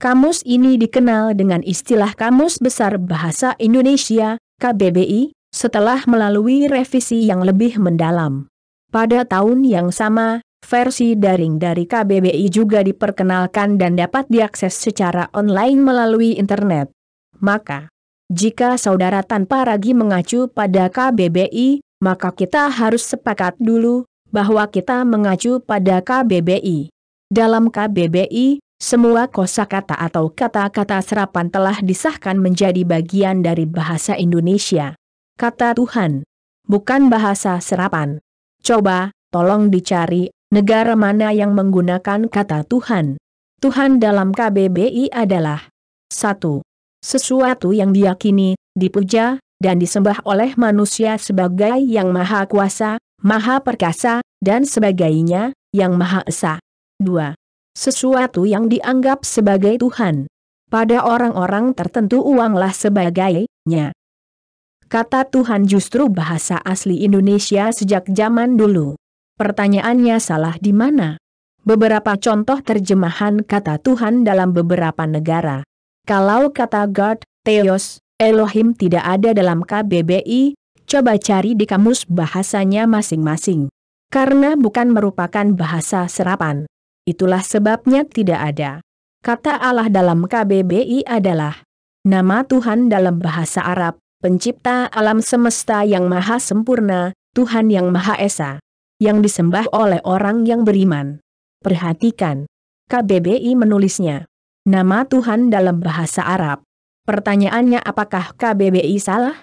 kamus ini dikenal dengan istilah Kamus Besar Bahasa Indonesia, KBBI, setelah melalui revisi yang lebih mendalam. Pada tahun yang sama, versi daring dari KBBI juga diperkenalkan dan dapat diakses secara online melalui internet. Maka, jika saudara tanpa ragu mengacu pada KBBI, maka kita harus sepakat dulu bahwa kita mengacu pada KBBI. Dalam KBBI, semua kosakata atau kata-kata serapan telah disahkan menjadi bagian dari bahasa Indonesia. Kata Tuhan, bukan bahasa serapan. Coba, tolong dicari, Negara mana yang menggunakan kata Tuhan? Tuhan dalam KBBI adalah 1. Sesuatu yang diyakini, dipuja, dan disembah oleh manusia sebagai yang maha kuasa, maha perkasa, dan sebagainya, yang maha esa. 2. Sesuatu yang dianggap sebagai Tuhan. Pada orang-orang tertentu uanglah sebagainya. Kata Tuhan justru bahasa asli Indonesia sejak zaman dulu. Pertanyaannya salah di mana? Beberapa contoh terjemahan kata Tuhan dalam beberapa negara. Kalau kata God, Theos, Elohim tidak ada dalam KBBI, coba cari di kamus bahasanya masing-masing. Karena bukan merupakan bahasa serapan. Itulah sebabnya tidak ada. Kata Allah dalam KBBI adalah nama Tuhan dalam bahasa Arab, pencipta alam semesta yang maha sempurna, Tuhan yang maha esa, yang disembah oleh orang yang beriman. Perhatikan, KBBI menulisnya nama Tuhan dalam bahasa Arab. Pertanyaannya, apakah KBBI salah?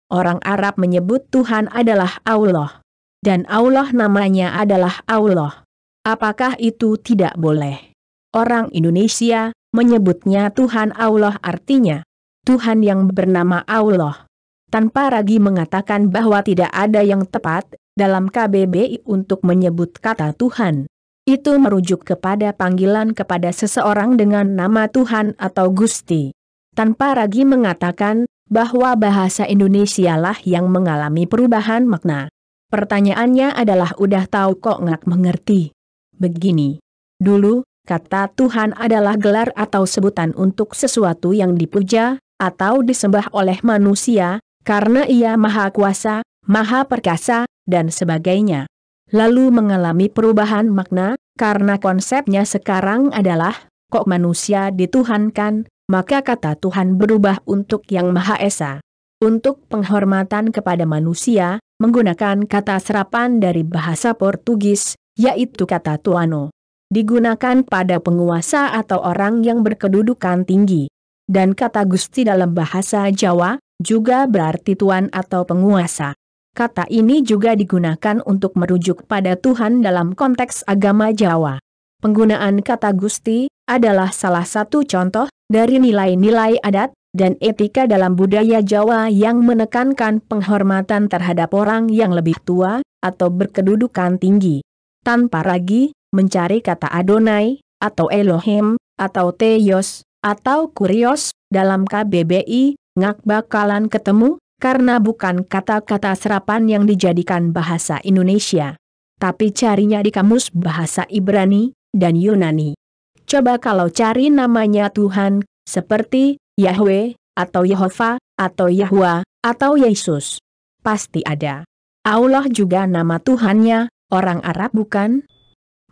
Orang Arab menyebut Tuhan adalah Allah. Dan Allah namanya adalah Allah. Apakah itu tidak boleh? Orang Indonesia menyebutnya Tuhan Allah, artinya Tuhan yang bernama Allah. Tanpa ragu mengatakan bahwa tidak ada yang tepat dalam KBBI untuk menyebut kata Tuhan. Itu merujuk kepada panggilan kepada seseorang dengan nama Tuhan atau Gusti. Tanpa ragu mengatakan bahwa bahasa Indonesialah yang mengalami perubahan makna. Pertanyaannya adalah, udah tahu kok nggak mengerti? Begini. Dulu, kata Tuhan adalah gelar atau sebutan untuk sesuatu yang dipuja atau disembah oleh manusia, karena ia maha kuasa, maha perkasa, dan sebagainya. Lalu mengalami perubahan makna, karena konsepnya sekarang adalah, kok manusia dituhankan, maka kata Tuhan berubah untuk yang maha esa. Untuk penghormatan kepada manusia, menggunakan kata serapan dari bahasa Portugis, yaitu kata tuano. Digunakan pada penguasa atau orang yang berkedudukan tinggi. Dan kata Gusti dalam bahasa Jawa, juga berarti tuan atau penguasa. Kata ini juga digunakan untuk merujuk pada Tuhan dalam konteks agama Jawa. Penggunaan kata Gusti adalah salah satu contoh dari nilai-nilai adat dan etika dalam budaya Jawa yang menekankan penghormatan terhadap orang yang lebih tua atau berkedudukan tinggi. Tanpa ragu, mencari kata Adonai, atau Elohim, atau Theos, atau Kurios, dalam KBBI, ngak bakalan ketemu, karena bukan kata-kata serapan yang dijadikan bahasa Indonesia. Tapi carinya di kamus bahasa Ibrani dan Yunani. Coba kalau cari namanya Tuhan, seperti Yahweh, atau Yehova, atau Yahwa, atau Yesus. Pasti ada. Allah juga nama Tuhannya, orang Arab bukan?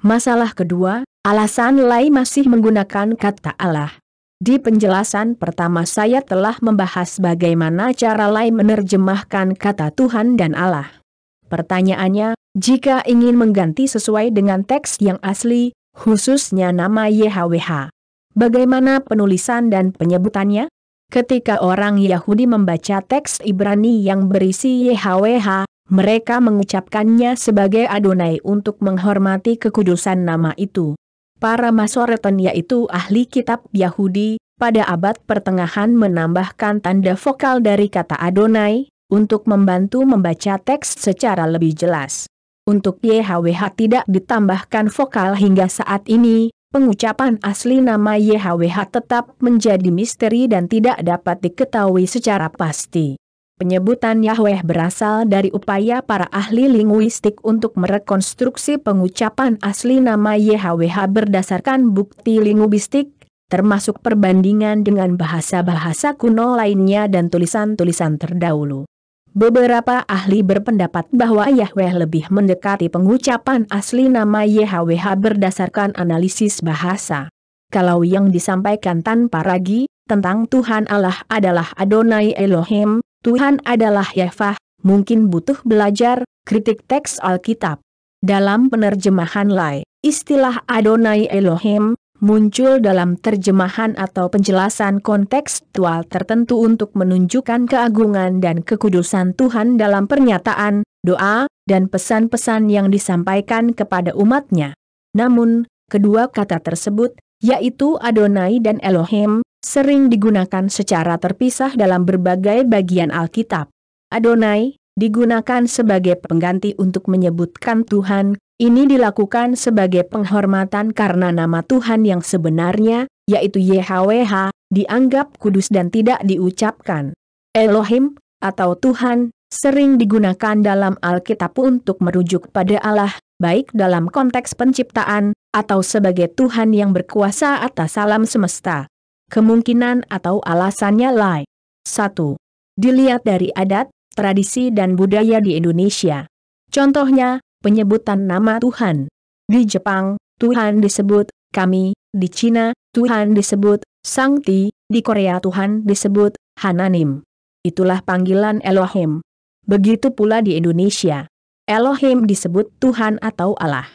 Masalah kedua, alasan lain masih menggunakan kata Allah. Di penjelasan pertama saya telah membahas bagaimana cara lain menerjemahkan kata Tuhan dan Allah. Pertanyaannya, jika ingin mengganti sesuai dengan teks yang asli, khususnya nama YHWH, bagaimana penulisan dan penyebutannya? Ketika orang Yahudi membaca teks Ibrani yang berisi YHWH, mereka mengucapkannya sebagai Adonai untuk menghormati kekudusan nama itu. Para Masoreten, yaitu ahli kitab Yahudi, pada abad pertengahan menambahkan tanda vokal dari kata Adonai, untuk membantu membaca teks secara lebih jelas. Untuk YHWH tidak ditambahkan vokal hingga saat ini, pengucapan asli nama YHWH tetap menjadi misteri dan tidak dapat diketahui secara pasti. Penyebutan Yahweh berasal dari upaya para ahli linguistik untuk merekonstruksi pengucapan asli nama YHWH berdasarkan bukti linguistik, termasuk perbandingan dengan bahasa-bahasa kuno lainnya dan tulisan-tulisan terdahulu. Beberapa ahli berpendapat bahwa Yahweh lebih mendekati pengucapan asli nama YHWH berdasarkan analisis bahasa. Kalau yang disampaikan tanpa ragu, tentang Tuhan Allah adalah Adonai Elohim, Tuhan adalah Yahweh, mungkin butuh belajar kritik teks Alkitab. Dalam penerjemahan lain, istilah Adonai Elohim muncul dalam terjemahan atau penjelasan kontekstual tertentu untuk menunjukkan keagungan dan kekudusan Tuhan dalam pernyataan, doa, dan pesan-pesan yang disampaikan kepada umatnya. Namun, kedua kata tersebut, yaitu Adonai dan Elohim, sering digunakan secara terpisah dalam berbagai bagian Alkitab. Adonai digunakan sebagai pengganti untuk menyebutkan Tuhan. Ini dilakukan sebagai penghormatan karena nama Tuhan yang sebenarnya, yaitu YHWH, dianggap kudus dan tidak diucapkan. Elohim, atau Tuhan, sering digunakan dalam Alkitab untuk merujuk pada Allah, baik dalam konteks penciptaan, atau sebagai Tuhan yang berkuasa atas alam semesta. Kemungkinan atau alasannya lain. 1. Dilihat dari adat, tradisi dan budaya di Indonesia. Contohnya, penyebutan nama Tuhan. Di Jepang, Tuhan disebut kami, di Cina, Tuhan disebut Sangti, di Korea Tuhan disebut Hananim. Itulah panggilan Elohim. Begitu pula di Indonesia. Elohim disebut Tuhan atau Allah.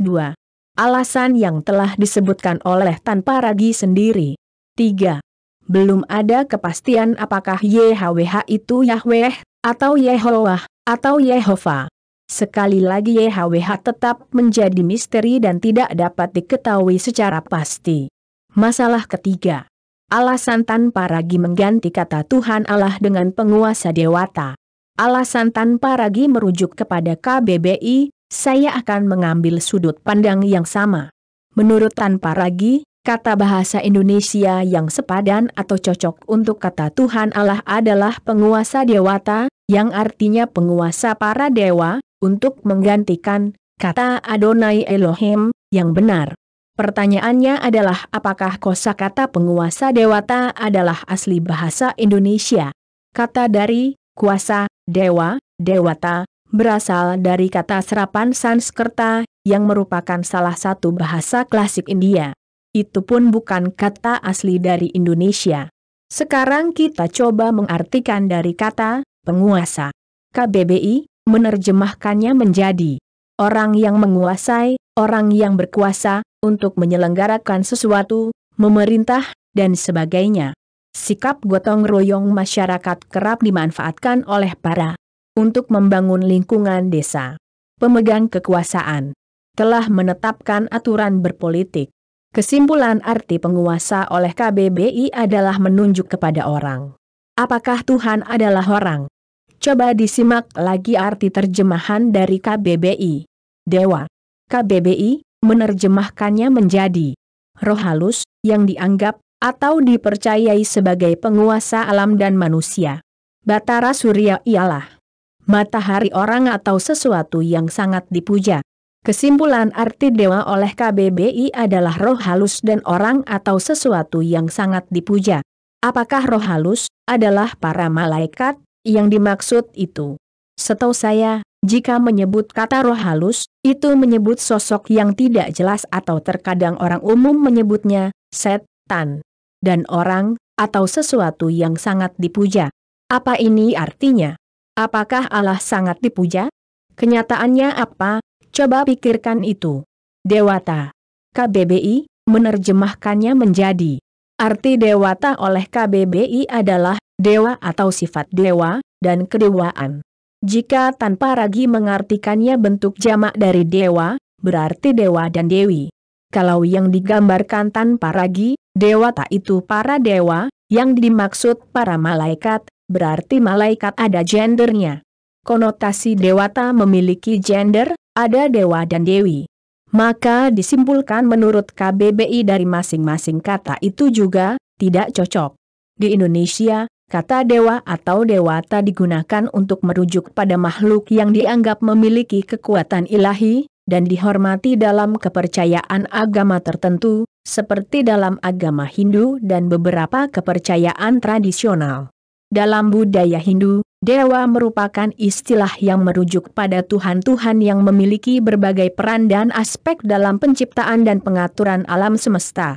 2. Alasan yang telah disebutkan oleh tanpa ragi sendiri. 3. Belum ada kepastian apakah YHWH itu Yahweh, atau Yehovah, atau Yehova. Sekali lagi YHWH tetap menjadi misteri dan tidak dapat diketahui secara pasti. Masalah ketiga. Alasan tanpa ragi mengganti kata Tuhan Allah dengan penguasa dewata. Alasan tanpa ragi merujuk kepada KBBI, saya akan mengambil sudut pandang yang sama. Menurut tanpa ragi, kata bahasa Indonesia yang sepadan atau cocok untuk kata Tuhan Allah adalah penguasa dewata, yang artinya penguasa para dewa, untuk menggantikan kata Adonai Elohim yang benar. Pertanyaannya adalah apakah kosakata penguasa dewata adalah asli bahasa Indonesia? Kata dari kuasa, dewa, dewata, berasal dari kata serapan Sanskerta, yang merupakan salah satu bahasa klasik India. Itu pun bukan kata asli dari Indonesia. Sekarang kita coba mengartikan dari kata penguasa. KBBI menerjemahkannya menjadi orang yang menguasai, orang yang berkuasa, untuk menyelenggarakan sesuatu, memerintah, dan sebagainya. Sikap gotong royong masyarakat kerap dimanfaatkan oleh para untuk membangun lingkungan desa. Pemegang kekuasaan telah menetapkan aturan berpolitik. Kesimpulan arti penguasa oleh KBBI adalah menunjuk kepada orang. Apakah Tuhan adalah orang? Coba disimak lagi arti terjemahan dari KBBI. Dewa. KBBI menerjemahkannya menjadi roh halus yang dianggap atau dipercayai sebagai penguasa alam dan manusia. Batara Surya ialah matahari orang atau sesuatu yang sangat dipuja. Kesimpulan arti dewa oleh KBBI adalah roh halus dan orang atau sesuatu yang sangat dipuja. Apakah roh halus adalah para malaikat yang dimaksud itu? Setahu saya, jika menyebut kata roh halus, itu menyebut sosok yang tidak jelas atau terkadang orang umum menyebutnya setan. Dan orang, atau sesuatu yang sangat dipuja. Apa ini artinya? Apakah Allah sangat dipuja? Kenyataannya apa? Coba pikirkan itu. Dewata. KBBI menerjemahkannya menjadi arti dewata oleh KBBI adalah dewa atau sifat dewa, dan kedewaan. Jika tanpa ragi mengartikannya bentuk jamak dari dewa, berarti dewa dan dewi. Kalau yang digambarkan tanpa ragi, dewata itu para dewa, yang dimaksud para malaikat, berarti malaikat ada gendernya. Konotasi dewata memiliki gender, ada dewa dan dewi. Maka disimpulkan menurut KBBI dari masing-masing kata itu juga tidak cocok. Di Indonesia, kata dewa atau dewata digunakan untuk merujuk pada makhluk yang dianggap memiliki kekuatan ilahi, dan dihormati dalam kepercayaan agama tertentu, seperti dalam agama Hindu dan beberapa kepercayaan tradisional. Dalam budaya Hindu, dewa merupakan istilah yang merujuk pada Tuhan-Tuhan yang memiliki berbagai peran dan aspek dalam penciptaan dan pengaturan alam semesta.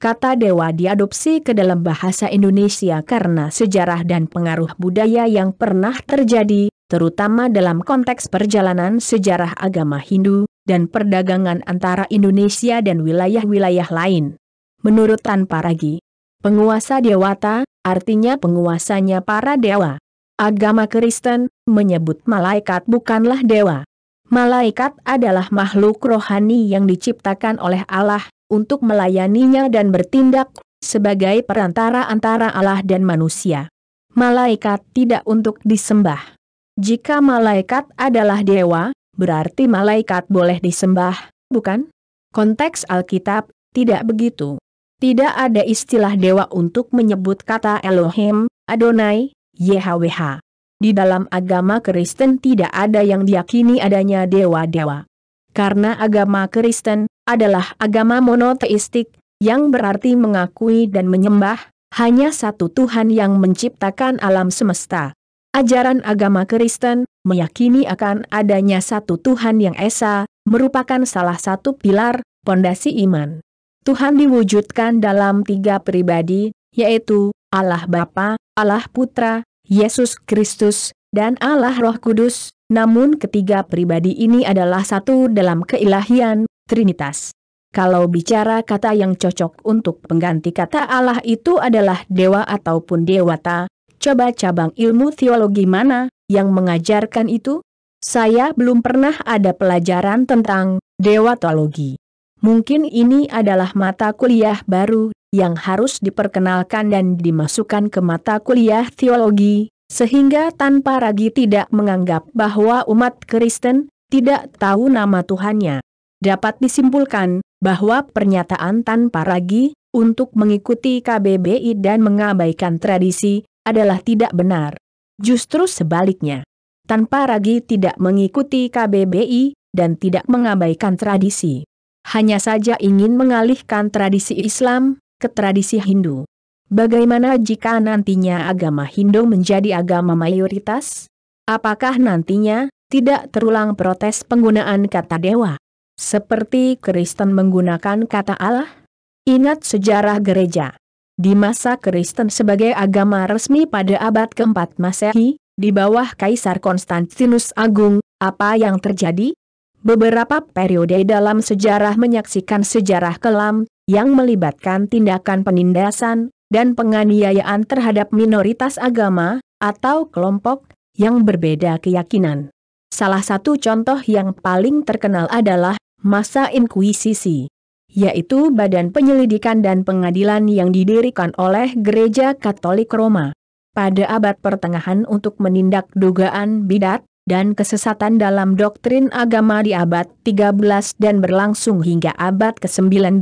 Kata dewa diadopsi ke dalam bahasa Indonesia karena sejarah dan pengaruh budaya yang pernah terjadi, terutama dalam konteks perjalanan sejarah agama Hindu, dan perdagangan antara Indonesia dan wilayah-wilayah lain. Menurut tanpa ragi, penguasa dewata, artinya penguasanya para dewa. Agama Kristen menyebut malaikat bukanlah dewa. Malaikat adalah makhluk rohani yang diciptakan oleh Allah untuk melayaninya dan bertindak sebagai perantara antara Allah dan manusia. Malaikat tidak untuk disembah. Jika malaikat adalah dewa, berarti malaikat boleh disembah, bukan? Konteks Alkitab tidak begitu. Tidak ada istilah dewa untuk menyebut kata Elohim, Adonai, YHWH. Di dalam agama Kristen tidak ada yang diyakini adanya dewa-dewa. Karena agama Kristen adalah agama monoteistik, yang berarti mengakui dan menyembah hanya satu Tuhan yang menciptakan alam semesta. Ajaran agama Kristen meyakini akan adanya satu Tuhan yang esa, merupakan salah satu pilar pondasi iman. Tuhan diwujudkan dalam 3 pribadi, yaitu Allah Bapa, Allah Putra, Yesus Kristus, dan Allah Roh Kudus, namun ketiga pribadi ini adalah satu dalam keilahian, Trinitas. Kalau bicara kata yang cocok untuk pengganti kata Allah itu adalah dewa ataupun dewata, coba cabang ilmu teologi mana yang mengajarkan itu? Saya belum pernah ada pelajaran tentang dewatologi. Mungkin ini adalah mata kuliah baru yang harus diperkenalkan dan dimasukkan ke mata kuliah teologi, sehingga tanpa ragi tidak menganggap bahwa umat Kristen tidak tahu nama Tuhannya. Dapat disimpulkan bahwa pernyataan tanpa ragi untuk mengikuti KBBI dan mengabaikan tradisi adalah tidak benar. Justru sebaliknya, tanpa ragi tidak mengikuti KBBI dan tidak mengabaikan tradisi. Hanya saja ingin mengalihkan tradisi Islam ke tradisi Hindu. Bagaimana jika nantinya agama Hindu menjadi agama mayoritas? Apakah nantinya tidak terulang protes penggunaan kata dewa? Seperti Kristen menggunakan kata Allah? Ingat sejarah gereja. Di masa Kristen sebagai agama resmi pada abad ke-4 Masehi, di bawah Kaisar Konstantinus Agung, apa yang terjadi? Beberapa periode dalam sejarah menyaksikan sejarah kelam yang melibatkan tindakan penindasan dan penganiayaan terhadap minoritas agama atau kelompok yang berbeda keyakinan. Salah satu contoh yang paling terkenal adalah masa Inkuisisi, yaitu badan penyelidikan dan pengadilan yang didirikan oleh Gereja Katolik Roma pada abad pertengahan untuk menindak dugaan bidat dan kesesatan dalam doktrin agama di abad 13 dan berlangsung hingga abad ke-19.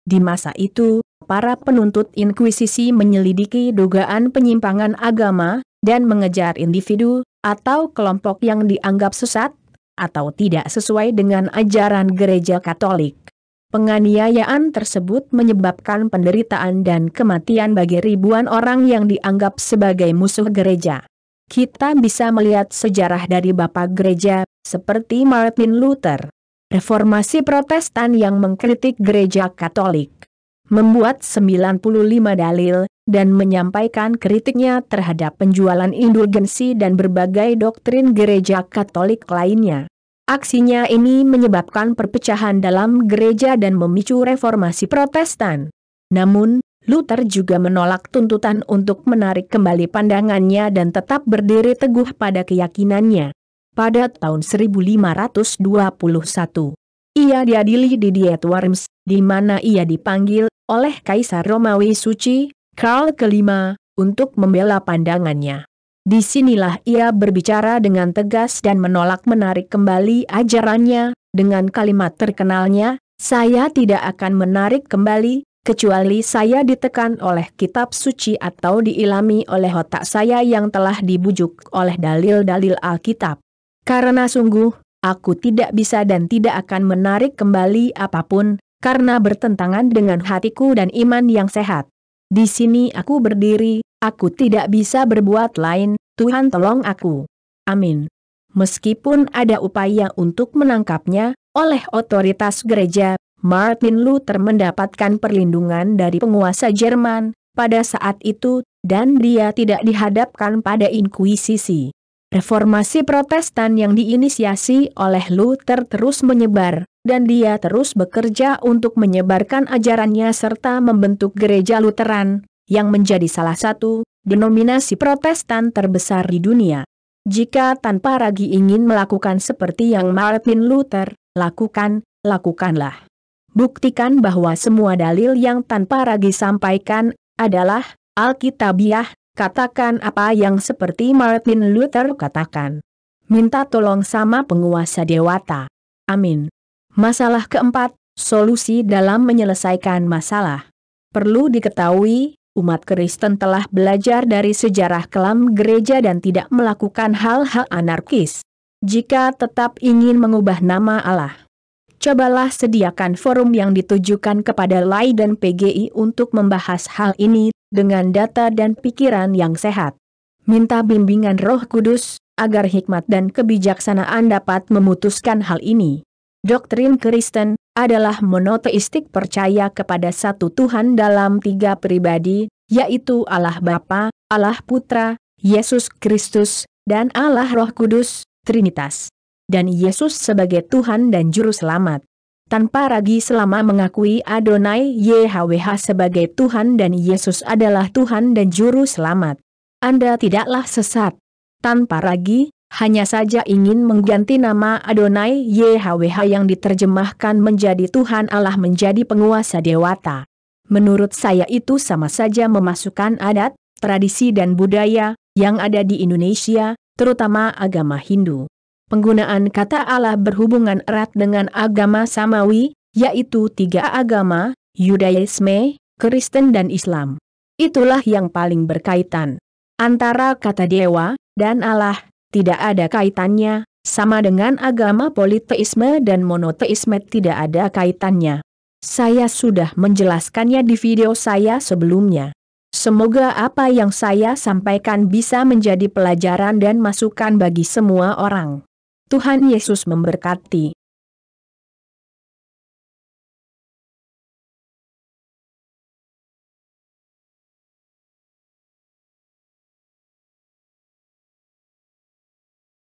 Di masa itu, para penuntut inkuisisi menyelidiki dugaan penyimpangan agama dan mengejar individu atau kelompok yang dianggap sesat atau tidak sesuai dengan ajaran gereja Katolik. Penganiayaan tersebut menyebabkan penderitaan dan kematian bagi ribuan orang yang dianggap sebagai musuh gereja. Kita bisa melihat sejarah dari Bapak Gereja, seperti Martin Luther. Reformasi Protestan yang mengkritik gereja Katolik. Membuat 95 dalil, dan menyampaikan kritiknya terhadap penjualan indulgensi dan berbagai doktrin gereja Katolik lainnya. Aksinya ini menyebabkan perpecahan dalam gereja dan memicu reformasi Protestan. Namun, Luther juga menolak tuntutan untuk menarik kembali pandangannya dan tetap berdiri teguh pada keyakinannya. Pada tahun 1521, ia diadili di Diet Worms, di mana ia dipanggil oleh Kaisar Romawi Suci, Karl kelima, untuk membela pandangannya. Disinilah ia berbicara dengan tegas dan menolak menarik kembali ajarannya, dengan kalimat terkenalnya, "Saya tidak akan menarik kembali, kecuali saya ditekan oleh kitab suci atau diilhami oleh otak saya yang telah dibujuk oleh dalil-dalil Alkitab. Karena sungguh, aku tidak bisa dan tidak akan menarik kembali apapun, karena bertentangan dengan hatiku dan iman yang sehat. Di sini aku berdiri, aku tidak bisa berbuat lain, Tuhan tolong aku. Amin." Meskipun ada upaya untuk menangkapnya oleh otoritas gereja, Martin Luther mendapatkan perlindungan dari penguasa Jerman pada saat itu, dan dia tidak dihadapkan pada inkuisisi. Reformasi Protestan yang diinisiasi oleh Luther terus menyebar, dan dia terus bekerja untuk menyebarkan ajarannya serta membentuk gereja Lutheran, yang menjadi salah satu denominasi Protestan terbesar di dunia. Jika tanpa ragu ingin melakukan seperti yang Martin Luther lakukan, lakukanlah. Buktikan bahwa semua dalil yang tanpa ragu sampaikan adalah Alkitabiah. Katakan apa yang seperti Martin Luther katakan. Minta tolong sama penguasa dewata. Amin. Masalah keempat, solusi dalam menyelesaikan masalah. Perlu diketahui, umat Kristen telah belajar dari sejarah kelam gereja dan tidak melakukan hal-hal anarkis. Jika tetap ingin mengubah nama Allah, cobalah sediakan forum yang ditujukan kepada LAI dan PGI untuk membahas hal ini dengan data dan pikiran yang sehat. Minta bimbingan Roh Kudus, agar hikmat dan kebijaksanaan dapat memutuskan hal ini. Doktrin Kristen adalah monoteistik, percaya kepada satu Tuhan dalam 3 pribadi, yaitu Allah Bapa, Allah Putra, Yesus Kristus, dan Allah Roh Kudus, Trinitas. Dan Yesus sebagai Tuhan dan Juru Selamat. Tanpa ragu selama mengakui Adonai YHWH sebagai Tuhan dan Yesus adalah Tuhan dan Juru Selamat, Anda tidaklah sesat. Tanpa ragu, hanya saja ingin mengganti nama Adonai YHWH yang diterjemahkan menjadi Tuhan Allah menjadi penguasa dewata. Menurut saya itu sama saja memasukkan adat, tradisi dan budaya yang ada di Indonesia, terutama agama Hindu. Penggunaan kata Allah berhubungan erat dengan agama samawi, yaitu 3 agama, Yudaisme, Kristen dan Islam. Itulah yang paling berkaitan. Antara kata dewa dan Allah, tidak ada kaitannya, sama dengan agama politeisme dan monoteisme tidak ada kaitannya. Saya sudah menjelaskannya di video saya sebelumnya. Semoga apa yang saya sampaikan bisa menjadi pelajaran dan masukan bagi semua orang. Tuhan Yesus memberkati.